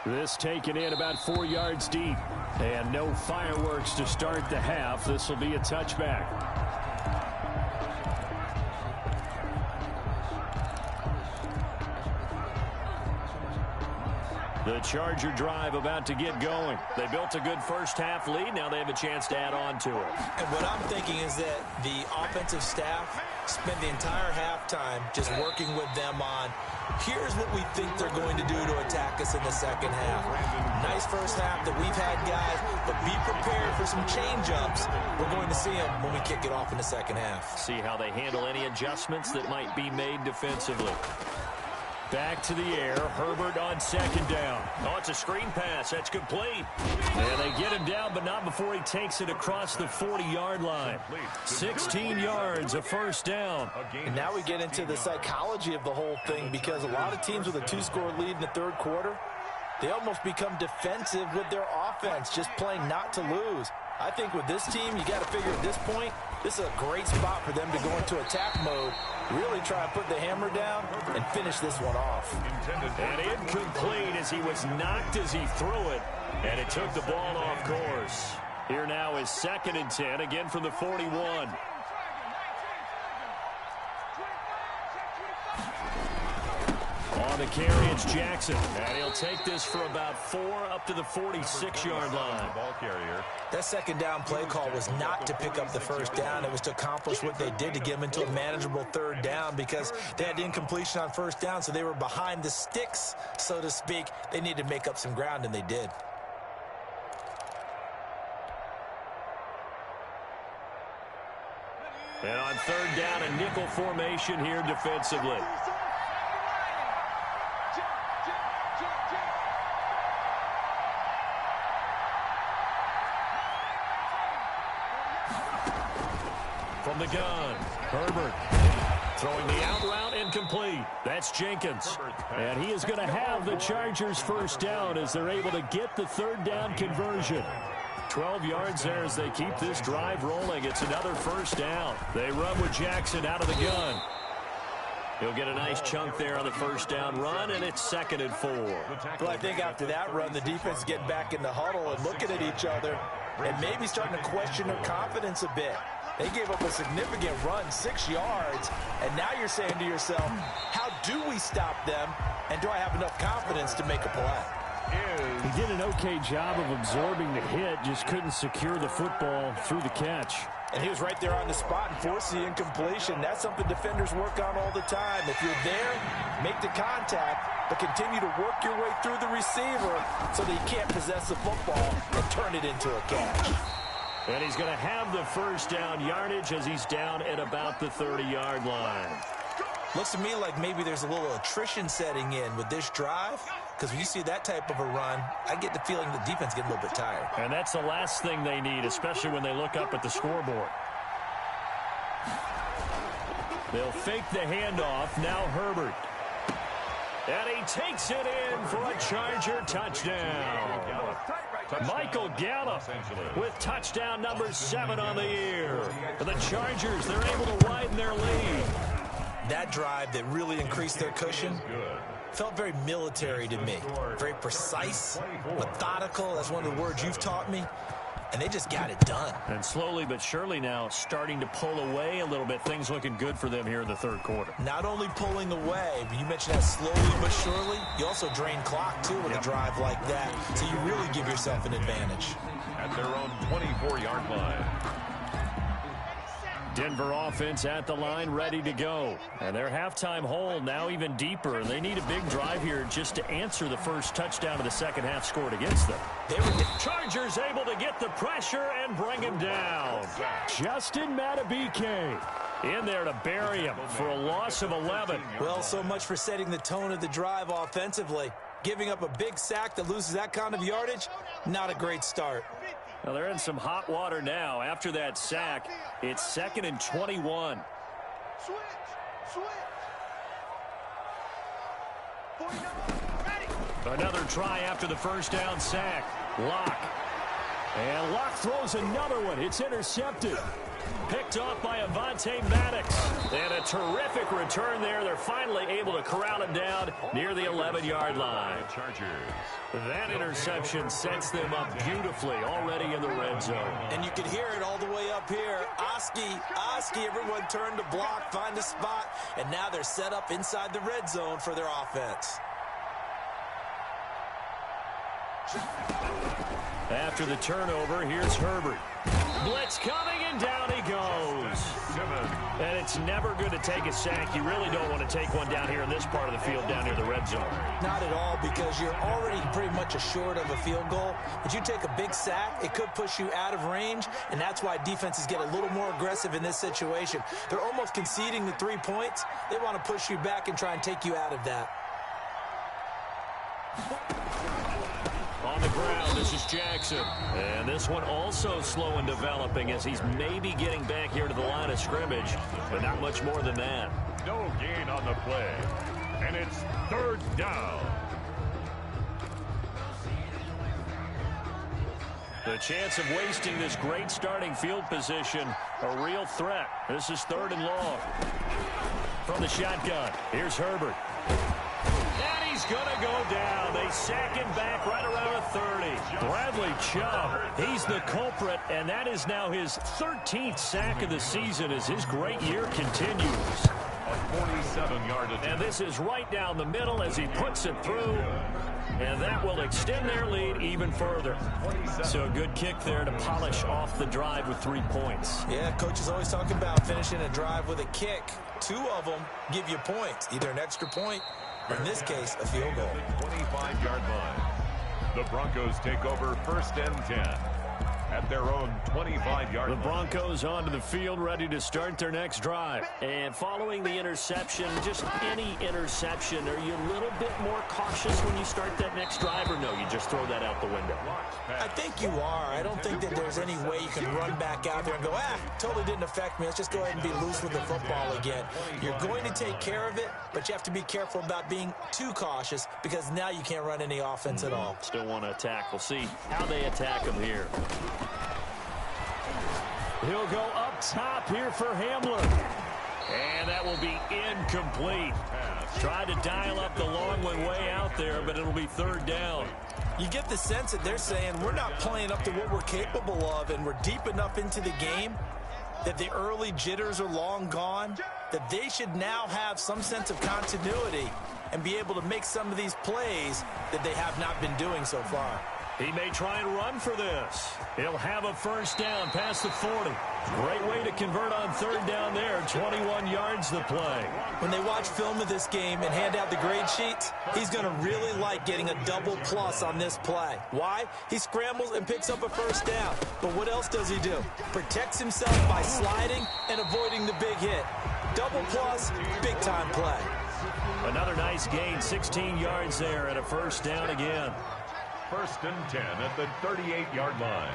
This taken in about 4 yards deep. And no fireworks to start the half. This will be a touchback. The Charger drive about to get going. They built a good first half lead. Now they have a chance to add on to it. And what I'm thinking is that the offensive staff spent the entire halftime just working with them on, here's what we think they're going to do to attack us in the second half. Nice first half that we've had, guys, but be prepared for some change-ups. We're going to see them when we kick it off in the second half. See how they handle any adjustments that might be made defensively. Back to the air. Herbert on second down. Oh, it's a screen pass. That's complete. And they get him down, but not before he takes it across the 40-yard line. 16 yards, a first down. And now we get into the psychology of the whole thing, because a lot of teams with a 2-score lead in the third quarter, they almost become defensive with their offense, just playing not to lose. I think with this team, you got to figure at this point, this is a great spot for them to go into attack mode, really try and put the hammer down and finish this one off. And incomplete as he was knocked as he threw it, and it took the ball off course. Here now is 2nd and 10, again from the 41. On the carry, it's Jackson. And he'll take this for about 4 up to the 46-yard line. Ball carrier. That second down play call was not to pick up the first down. It was to accomplish what they did, to get them into a manageable third down, because they had incompletion on first down, so they were behind the sticks, so to speak. They needed to make up some ground, and they did. And on third down, a nickel formation here defensively. From the gun, Herbert throwing the out route, incomplete. That's Jenkins. And he is going to have the Chargers first down as they're able to get the third down conversion. 12 yards there as they keep this drive rolling. It's another first down. They run with Jackson out of the gun. He'll get a nice chunk there on the first down run, and it's 2nd and 4. Well, I think after that run, the defense getting back in the huddle and looking at each other and maybe starting to question their confidence a bit. They gave up a significant run, 6 yards, and now you're saying to yourself, how do we stop them, and do I have enough confidence to make a play? He did an okay job of absorbing the hit, just couldn't secure the football through the catch. And he was right there on the spot and forced the incompletion. That's something defenders work on all the time. If you're there, make the contact, but continue to work your way through the receiver so that you can't possess the football and turn it into a catch. And he's going to have the first down yardage as he's down at about the 30-yard line. Looks to me like maybe there's a little attrition setting in with this drive, because when you see that type of a run, I get the feeling the defense getting a little bit tired. And that's the last thing they need, especially when they look up at the scoreboard. They'll fake the handoff. Now Herbert. And he takes it in for a Charger touchdown. Michael Gallup with touchdown number 7 on the year. For the Chargers, they're able to widen their lead. That drive that really increased their cushion felt very military to me. Very precise, methodical. That's one of the words you've taught me. And they just got it done. And slowly but surely now starting to pull away a little bit. Things looking good for them here in the third quarter. Not only pulling away, but you mentioned that slowly but surely. You also drain clock, too, with a drive like that. So you really give yourself an advantage. At their own 24-yard line. Denver offense at the line, ready to go. And their halftime hole now even deeper. And they need a big drive here just to answer the first touchdown of the second half scored against them. Chargers able to get the pressure and bring him down. Justin Madubuike in there to bury him for a loss of 11. Well, so much for setting the tone of the drive offensively. Giving up a big sack that loses that kind of yardage, not a great start. Well, they're in some hot water now. After that sack, it's 2nd and 21. Switch. Another try after the first down sack. Locke. And Locke throws another one. It's intercepted. Picked off by Avonte Maddox. And a terrific return there. They're finally able to corral him down near the 11-yard line. That interception sets them up beautifully already in the red zone. And you can hear it all the way up here. Oski, everyone turned to block, find a spot, and now they're set up inside the red zone for their offense. After the turnover, here's Herbert. Blitz coming, and down he goes. And it's never good to take a sack. You really don't want to take one down here in this part of the field, down near the red zone. Not at all, because you're already pretty much assured of a field goal. But you take a big sack, it could push you out of range, and that's why defenses get a little more aggressive in this situation. They're almost conceding the 3 points. They want to push you back and try and take you out of that. On the ground, this is Jackson. And this one also slow in developing as he's maybe getting back here to the line of scrimmage, but not much more than that. No gain on the play. And it's 3rd down. The chance of wasting this great starting field position, a real threat. This is 3rd and long. From the shotgun, here's Herbert. And he's going to go down. They sack him back right around the 30. Bradley Chubb, he's the culprit, and that is now his 13th sack of the season as his great year continues. A 47-yard attempt. And this is right down the middle as he puts it through. And that will extend their lead even further. So a good kick there to polish off the drive with 3 points. Yeah, coach is always talking about finishing a drive with a kick. 2 of them give you points, either an extra point or, in this case, a field goal. 25-yard line. The Broncos take over 1st and 10. At their own 25-yard line. The Broncos onto the field, ready to start their next drive. And following the interception, just any interception, are you a little bit more cautious when you start that next drive, or no, you just throw that out the window? I think you are. I don't think that there's any way you can run back out there and go, totally didn't affect me. Let's just go ahead and be loose with the football again. You're going to take care of it, but you have to be careful about being too cautious because now you can't run any offense at all. Still want to attack. We'll see how they attack him here. He'll go up top here for Hamler. And that will be incomplete. Tried to dial up the long one way out there, but it'll be 3rd down. You get the sense that they're saying we're not playing up to what we're capable of, and we're deep enough into the game that the early jitters are long gone, that they should now have some sense of continuity and be able to make some of these plays that they have not been doing so far. He may try and run for this. He'll have a first down past the 40. Great way to convert on third down there. 21 yards to play. When they watch film of this game and hand out the grade sheets, he's going to really like getting a double plus on this play. Why? He scrambles and picks up a first down. But what else does he do? Protects himself by sliding and avoiding the big hit. Double plus, big-time play. Another nice gain, 16 yards there and a first down again. 1st and 10 at the 38-yard line.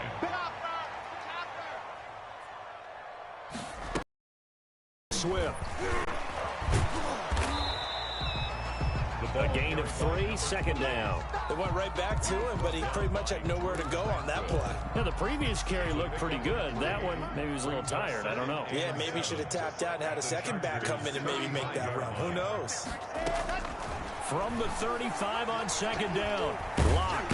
Swift. A gain of 3, 2nd down. They went right back to him, but he pretty much had nowhere to go on that play. Yeah, the previous carry looked pretty good. That one, maybe he was a little tired. I don't know. Yeah, maybe he should have tapped out and had a second back come in and maybe make that run. Who knows? From the 35 on 2nd down. Lock.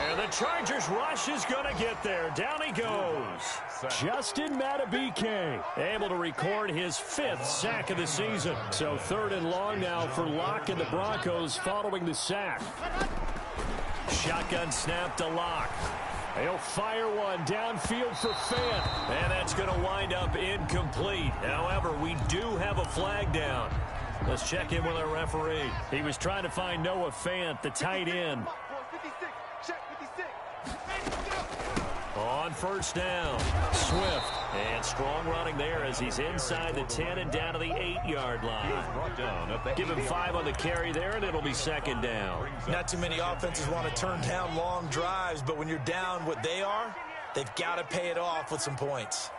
And the Chargers rush is going to get there. Down he goes. Justin Madubuike able to record his 5th sack of the season. So 3rd and long now for Locke and the Broncos following the sack. Shotgun snap to Locke. He'll fire one downfield for Fant. And that's going to wind up incomplete. However, we do have a flag down. Let's check in with our referee. He was trying to find Noah Fant, the tight end. On first down, Swift. And strong running there as he's inside the 10 and down to the 8-yard line. Give him 5 on the carry there, and it'll be 2nd down. Not too many offenses want to turn down long drives, but when you're down what they are, they've got to pay it off with some points.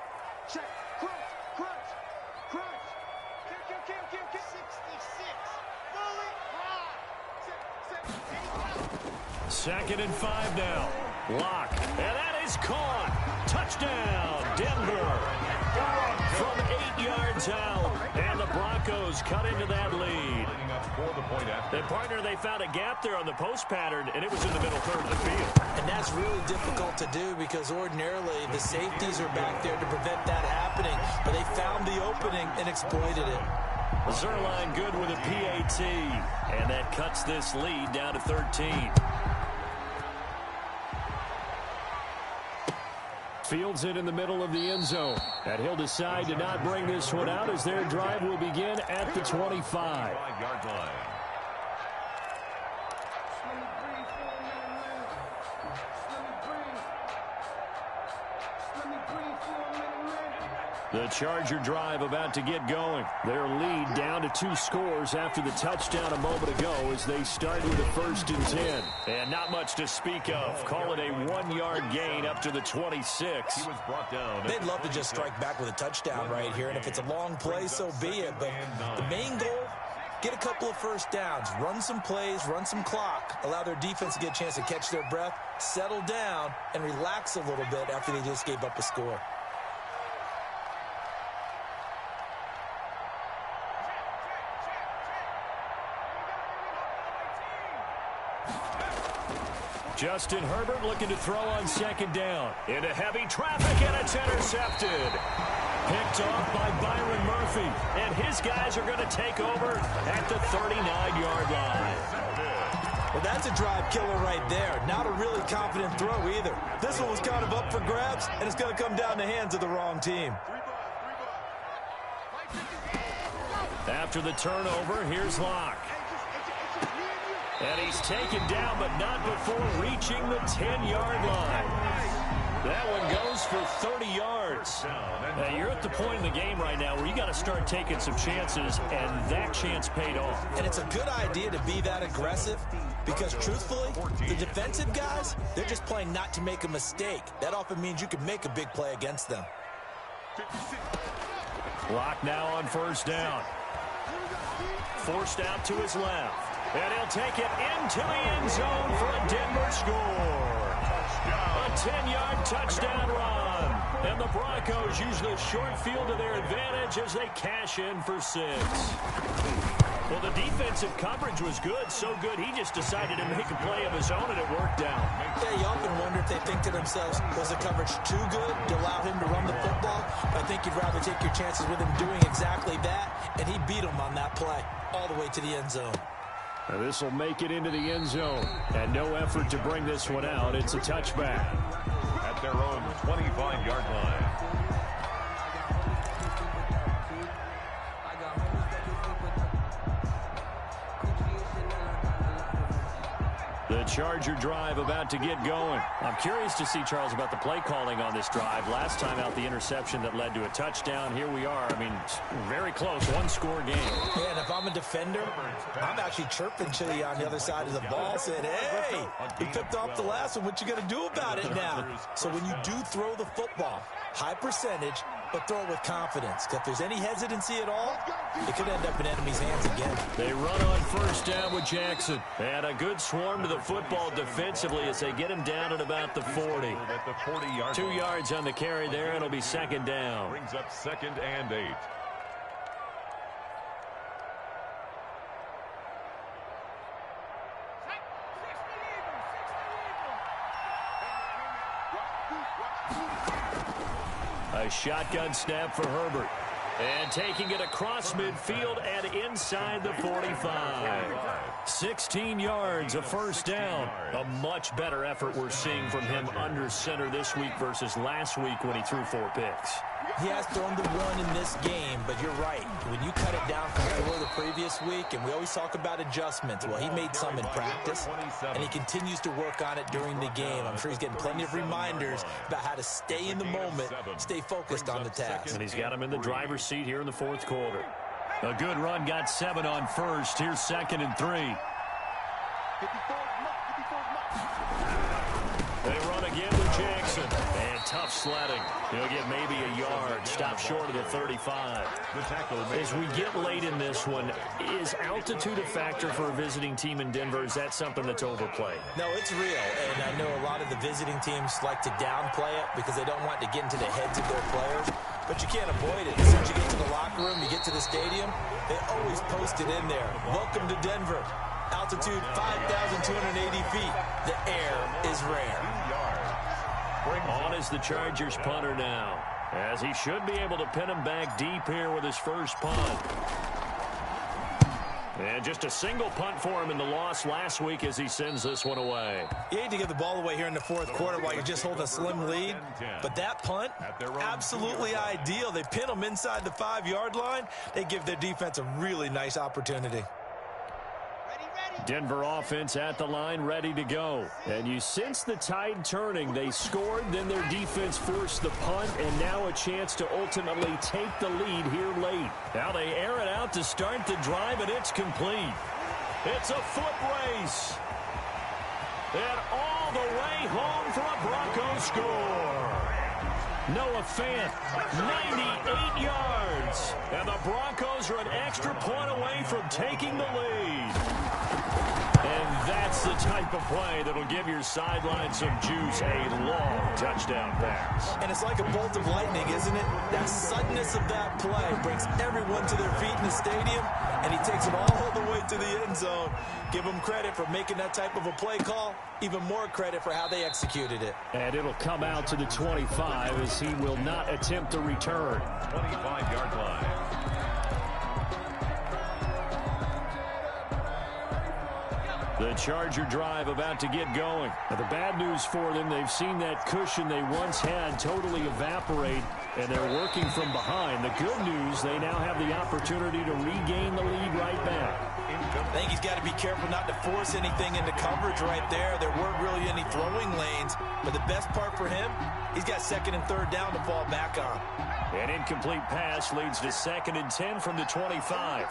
Check. Crunch. Kill. 66. Fully. 2nd and 5 now. Lock. And that is caught. Touchdown, Denver. From 8 yards out. And the Broncos cut into that lead. And partner, they found a gap there on the post pattern, and it was in the middle third of the field. And that's really difficult to do because ordinarily the safeties are back there to prevent that happening. But they found the opening and exploited it. Zerline good with a PAT. And that cuts this lead down to 13. Fields it in the middle of the end zone. And he'll decide to not bring this one out as their drive will begin at the 25. 5-yard line. The Charger drive about to get going. Their lead down to 2 scores after the touchdown a moment ago as they start with a 1st and 10. And not much to speak of. Call it a 1-yard gain up to the 26. He was brought down. They'd love to just strike back with a touchdown right here, and if it's a long play, so be it. But the main goal, get a couple of first downs, run some plays, run some clock, allow their defense to get a chance to catch their breath, settle down, and relax a little bit after they just gave up a score. Justin Herbert looking to throw on 2nd down. Into heavy traffic, and it's intercepted. Picked off by Byron Murphy. And his guys are going to take over at the 39-yard line. Well, that's a drive killer right there. Not a really confident throw either. This one was kind of up for grabs, and it's going to come down the hands of the wrong team. After the turnover, here's Locke. And he's taken down, but not before reaching the 10-yard line. That one goes for 30 yards. Now, you're at the point in the game right now where you got to start taking some chances, and that chance paid off. And it's a good idea to be that aggressive because, truthfully, the defensive guys, they're just playing not to make a mistake. That often means you can make a big play against them. Locke now on 1st down. Forced out to his left. And he'll take it into the end zone for a Denver score. A 10-yard touchdown run. And the Broncos use the short field to their advantage as they cash in for 6. Well, the defensive coverage was good, so good he just decided to make a play of his own, and it worked out. Yeah, you often wonder if they think to themselves, was the coverage too good to allow him to run the football? I think you'd rather take your chances with him doing exactly that, and he beat him on that play all the way to the end zone. And this will make it into the end zone. And no effort to bring this one out. It's a touchback. At their own 25-yard line. The Charger drive about to get going. I'm curious to see, Charles, about the play calling on this drive. Last time out, the interception that led to a touchdown. Here we are. I mean, very close. One-score game. Yeah, and if I'm a defender, I'm actually chirping Chili on the other side of the ball, saying, hey, we picked off the last one. What you going to do about it now? So when you do throw the football, high percentage, but throw it with confidence. If there's any hesitancy at all, it could end up in enemy's hands again. They run on first down with Jackson. And a good swarm to the football defensively as they get him down at about the 40. 2 yards on the carry there. It'll be second down. Brings up 2nd and 8. A shotgun snap for Herbert. And taking it across midfield and inside the 45. 16 yards, a first down. A much better effort we're seeing from him under center this week versus last week when he threw 4 picks. He has thrown the one in this game, but you're right. When you cut it down from 4 the previous week, and we always talk about adjustments, well, he made some in practice, and he continues to work on it during the game. I'm sure he's getting plenty of reminders about how to stay in the moment, stay focused on the task. And he's got him in the driver's seat here in the 4th quarter. A good run, got 7 on first. Here's 2nd and 3. They run again with Jackson. And tough sledding. He'll get maybe a yard. Stop short of the 35. As we get late in this one, is altitude a factor for a visiting team in Denver? Is that something that's overplayed? No, it's real. And I know a lot of the visiting teams like to downplay it because they don't want to get into the heads of their players. But you can't avoid it. As soon as you get to the locker room, you get to the stadium, they always post it in there. Welcome to Denver. Altitude 5,280 feet. The air is rare. On is the Chargers punter now, as he should be able to pin him back deep here with his first punt. And just a single punt for him in the loss last week as he sends this one away. You hate to give the ball away here in the 4th quarter while you're just holding a slim lead. But that punt, absolutely ideal. They pin them inside the 5-yard line. They give their defense a really nice opportunity. Denver offense at the line, ready to go. And you sense the tide turning. They scored, then their defense forced the punt, and now a chance to ultimately take the lead here late. Now they air it out to start the drive, and it's complete. It's a foot race. And all the way home for a Broncos score. Noah Fant, 98 yards. And the Broncos are an extra point away from taking the lead. And that's the type of play that'll give your sideline some juice. A long touchdown pass. And it's like a bolt of lightning, isn't it? That suddenness of that play brings everyone to their feet in the stadium, and he takes it all the way to the end zone. Give him credit for making that type of a play call. Even more credit for how they executed it. And it'll come out to the 25 as he will not attempt to return. 25-yard line. The Charger drive about to get going. Now, the bad news for them, they've seen that cushion they once had totally evaporate, and they're working from behind. The good news, they now have the opportunity to regain the lead right back. I think he's got to be careful not to force anything into coverage right there. There weren't really any throwing lanes, but the best part for him, he's got 2nd and 3rd down to fall back on. An incomplete pass leads to 2nd and 10 from the 25.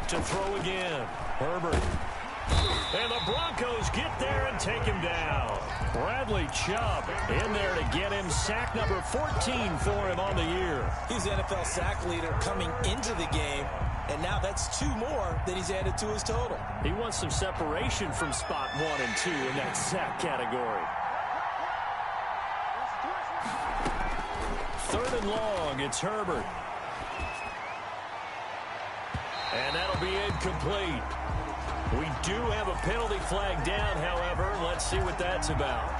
To throw again, Herbert. And the Broncos get there and take him down. Bradley Chubb in there to get him sack number 14 for him on the year. He's the NFL sack leader coming into the game, and now that's 2 more that he's added to his total. He wants some separation from spot 1 and 2 in that sack category. 3rd and long, it's Herbert. And that'll be incomplete. We do have a penalty flag down, however. Let's see what that's about.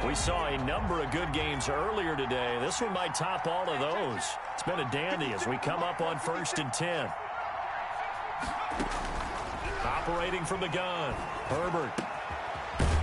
We saw a number of good games earlier today. This one might top all of those. It's been a dandy as we come up on 1st and 10. Operating from the gun, Herbert.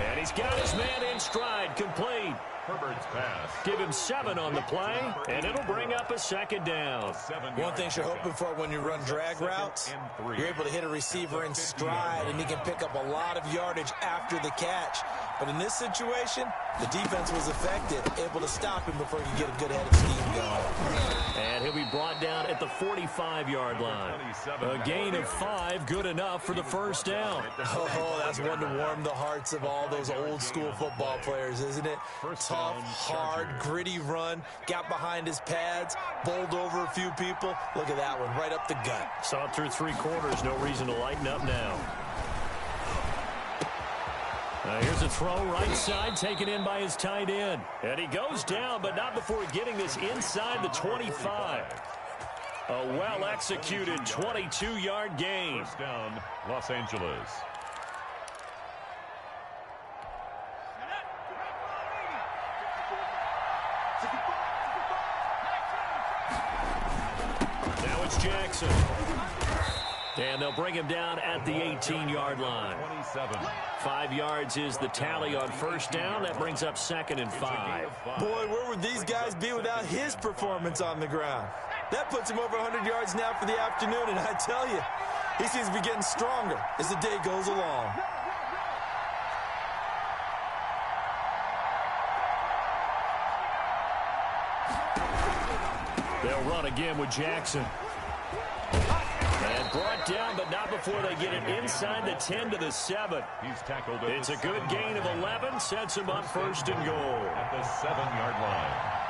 And he's got his man in stride, complete. Herbert's pass. Give him 7 on the play, and it'll bring up a 2nd down. One thing you're hoping for when you run drag routes, you're able to hit a receiver in stride, and he can pick up a lot of yardage after the catch. But in this situation, the defense was effective, able to stop him before he could get a good head of steam going. And he'll be brought down at the 45-yard line. A gain of 5, good enough for the 1st down. Oh, that's one to warm the hearts of all those old-school football players, isn't it? Tough, hard, gritty run, got behind his pads, bowled over a few people. Look at that one, right up the gut. Saw it through 3 quarters, no reason to lighten up now. Here's a throw right side, taken in by his tight end. And he goes down, but not before getting this inside the 25. A well-executed 22-yard gain. First down, Los Angeles. Now it's Jackson. And they'll bring him down at the 18-yard line. 27. 5 yards is the tally on 1st down. That brings up 2nd and 5. Boy, where would these guys be without his performance on the ground? That puts him over 100 yards now for the afternoon, and I tell you, he seems to be getting stronger as the day goes along. They'll run again with Jackson. And brought down, but not before they get it inside the 10 to the 7. He's tackled. It's a good gain of 11, sets him up 1st and goal. At the 7-yard line.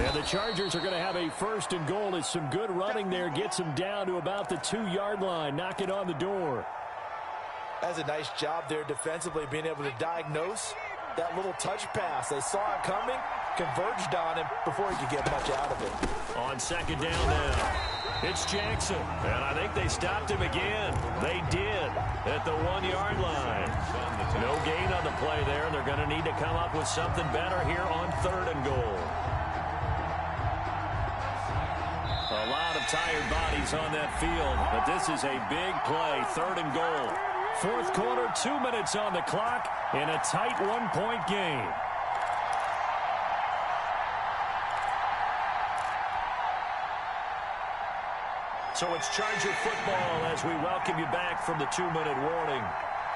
And the Chargers are going to have a 1st and goal as some good running there gets them down to about the 2-yard line, knocking on the door. That's a nice job there defensively, being able to diagnose that little touch pass. They saw it coming, converged on him before he could get much out of it. On 2nd down now, it's Jackson. And I think they stopped him again. They did at the 1-yard line. No gain on the play there, and they're going to need to come up with something better here on 3rd and goal. A lot of tired bodies on that field, but this is a big play. 3rd and goal. 4th quarter, 2 minutes on the clock in a tight 1-point game. So it's Charger football as we welcome you back from the 2-minute warning.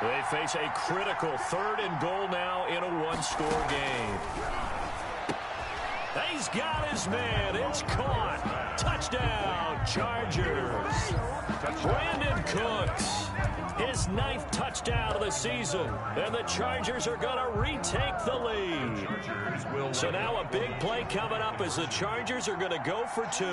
They face a critical 3rd and goal now in a 1-score game. He's got his man. It's caught. Touchdown, Chargers. Brandon Cooks, his 9th touchdown of the season. And the Chargers are going to retake the lead. So now a big play coming up as the Chargers are going to go for 2.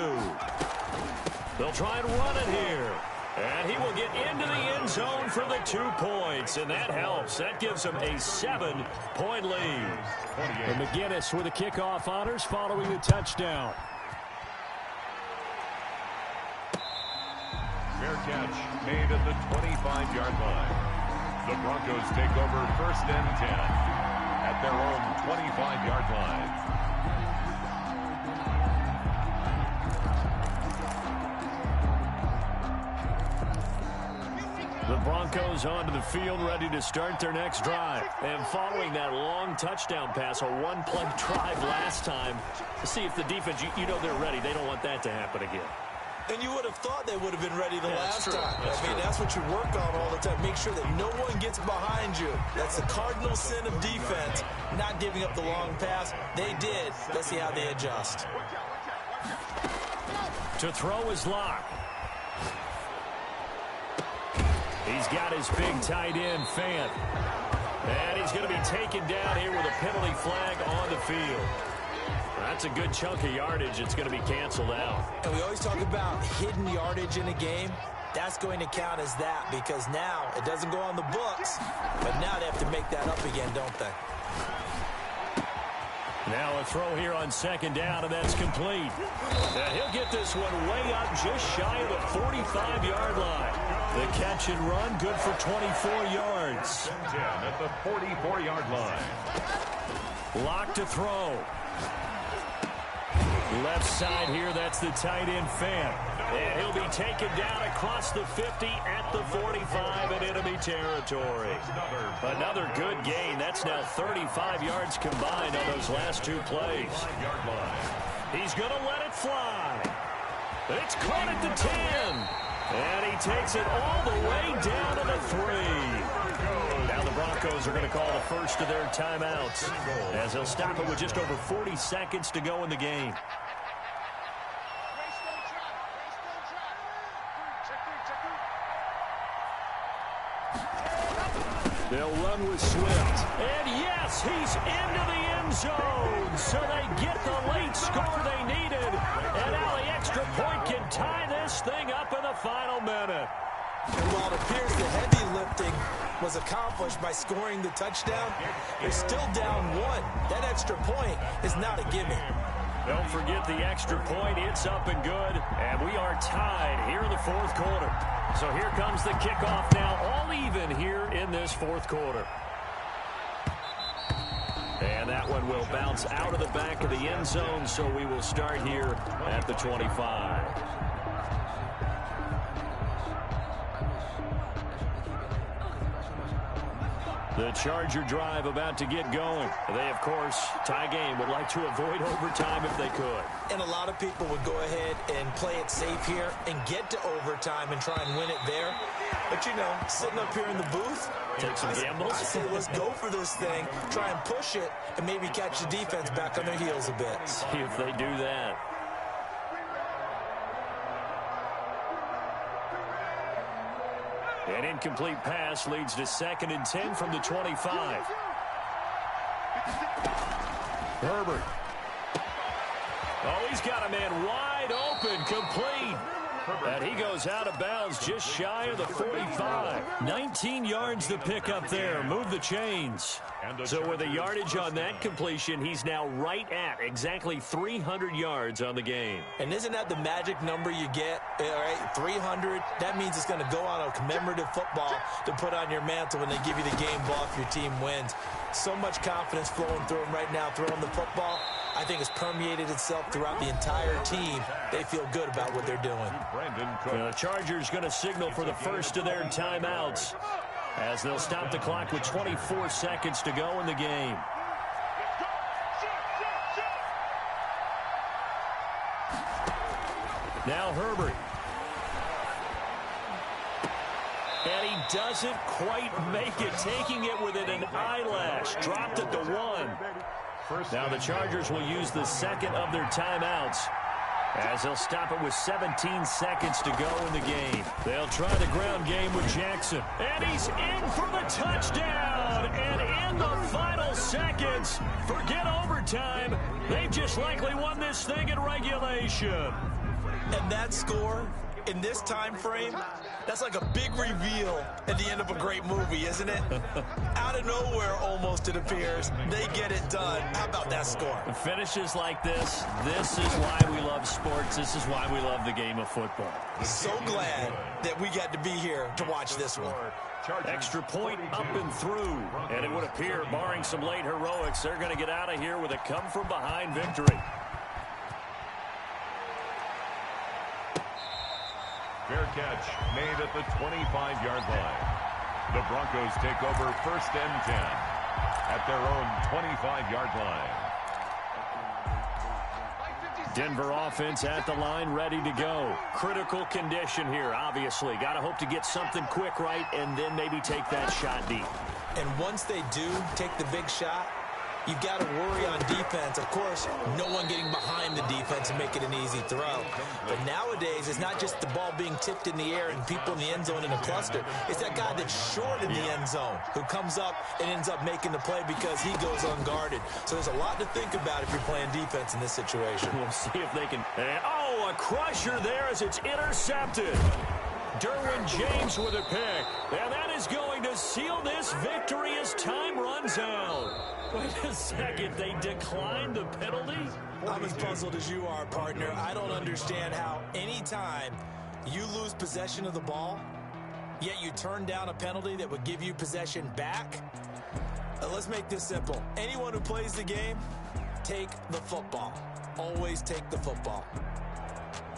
They'll try and run it here. And he will get into the end zone for the 2 points. And that helps. That gives him a 7-point lead. And McGinnis with the kickoff honors following the touchdown. Fair catch made at the 25-yard line. The Broncos take over 1st and 10 at their own 25-yard line. The Broncos onto the field, ready to start their next drive. And following that long touchdown pass, a 1-play drive last time, to see if the defense, you know they're ready. They don't want that to happen again. And you would have thought they would have been ready the last true. time. That's true. That's what you work on all the time. Make sure that no one gets behind you. That's the cardinal sin of defense, not giving up the long pass. They did. Let's see how they adjust. To throw is Locke. He's got his big tight end, Fant. And he's going to be taken down here with a penalty flag on the field. That's a good chunk of yardage. It's going to be canceled out. And we always talk about hidden yardage in a game. That's going to count as that because now it doesn't go on the books, but now they have to make that up again, don't they? Now a throw here on second down, and that's complete. And he'll get this one way up just shy of the 45-yard line. The catch and run, good for 24 yards. 10 at the 44-yard line. Lock to throw. Left side here, that's the tight end Fan. And he'll be taken down across the 50 at the 45 in enemy territory. Another good gain. That's now 35 yards combined on those last two plays. He's going to let it fly. It's caught at the 10. And he takes it all the way down to the 3. Now the Broncos are going to call the first of their timeouts as they'll stop it with just over 40 seconds to go in the game. They'll run with Swift. And yes, he's into the end zone. So they get the late score they needed. And now the extra point can tie this thing up in the final minute. And while it appears the heavy lifting was accomplished by scoring the touchdown, they're still down 1. That extra point is not a gimme. Don't forget the extra point. It's up and good. And we are tied here in the fourth quarter. So here comes the kickoff now, all even here in this fourth quarter. And that one will bounce out of the back of the end zone, so we will start here at the 25. The Charger drive about to get going. They, of course, tie game, would like to avoid overtime if they could. And a lot of people would go ahead and play it safe here and get to overtime and try and win it there. But, you know, sitting up here in the booth, take some gambles. I say let's go for this thing, try and push it, and maybe catch the defense back on their heels a bit. See if they do that. An incomplete pass leads to 2nd and 10 from the 25. Herbert. Oh, he's got a man wide open, complete. And he goes out of bounds just shy of the 45. 19 yards to pick up there. Move the chains. So with the yardage on that completion, he's now right at exactly 300 yards on the game. And isn't that the magic number you get? All right, 300. That means it's going to go on a commemorative football to put on your mantle when they give you the game ball if your team wins. So much confidence flowing through him right now, throwing the football. I think it's permeated itself throughout the entire team. They feel good about what they're doing. The Chargers going to signal for the first of their timeouts as they'll stop the clock with 24 seconds to go in the game. Now Herbert. And he doesn't quite make it, taking it within an eyelash. Dropped at the 1. Now the Chargers will use the second of their timeouts as they'll stop it with 17 seconds to go in the game. They'll try the ground game with Jackson. And he's in for the touchdown. And in the final seconds, forget overtime. They've just likely won this thing in regulation. And that score in this time frame, that's like a big reveal at the end of a great movie, isn't it? Out of nowhere, almost, it appears. They get it done. How about that score? Finishes like this is why we love sports. This is why we love the game of football. So glad that we got to be here to watch this one. Extra point up and through. And it would appear, barring some late heroics, they're going to get out of here with a come-from-behind victory. Fair catch made at the 25-yard line. The Broncos take over 1st and 10 at their own 25-yard line. Denver offense at the line, ready to go. Critical condition here, obviously. Got to hope to get something quick right and then maybe take that shot deep. And once they do take the big shot, you've got to worry on defense. Of course, no one getting behind the defense and make it an easy throw. But nowadays, it's not just the ball being tipped in the air and people in the end zone in a cluster. It's that guy that's short in the end zone who comes up and ends up making the play because he goes unguarded. So there's a lot to think about if you're playing defense in this situation. We'll see if they can... Oh, a crusher there as it's intercepted. Derwin James with a pick. And that is going to seal this victory as time runs out. Wait a second, they declined the penalty? I'm as puzzled as you are, partner. I don't understand how anytime you lose possession of the ball, yet you turn down a penalty that would give you possession back. Let's make this simple. Anyone who plays the game, take the football. Always take the football.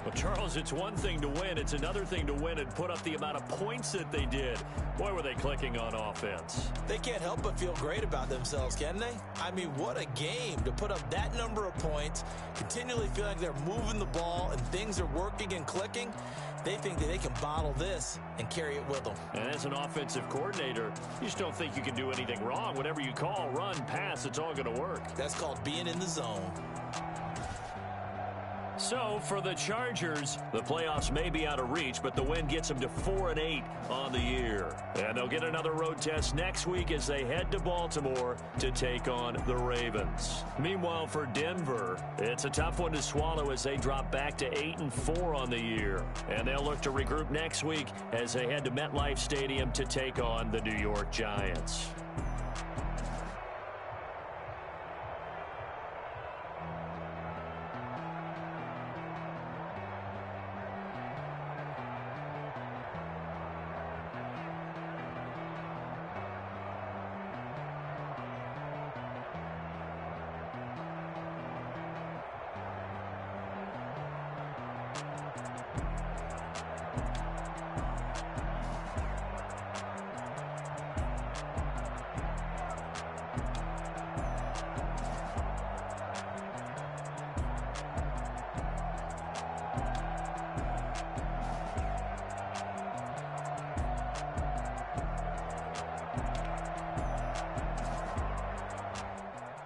Well, Charles, it's one thing to win. It's another thing to win and put up the amount of points that they did. Boy, were they clicking on offense. They can't help but feel great about themselves, can they? I mean, what a game to put up that number of points, continually feel like they're moving the ball and things are working and clicking. They think that they can bottle this and carry it with them. And as an offensive coordinator, you just don't think you can do anything wrong. Whatever you call, run, pass, it's all going to work. That's called being in the zone. So, for the Chargers, the playoffs may be out of reach, but the win gets them to 4-8 on the year. And they'll get another road test next week as they head to Baltimore to take on the Ravens. Meanwhile, for Denver, it's a tough one to swallow as they drop back to 8-4 on the year. And they'll look to regroup next week as they head to MetLife Stadium to take on the New York Giants.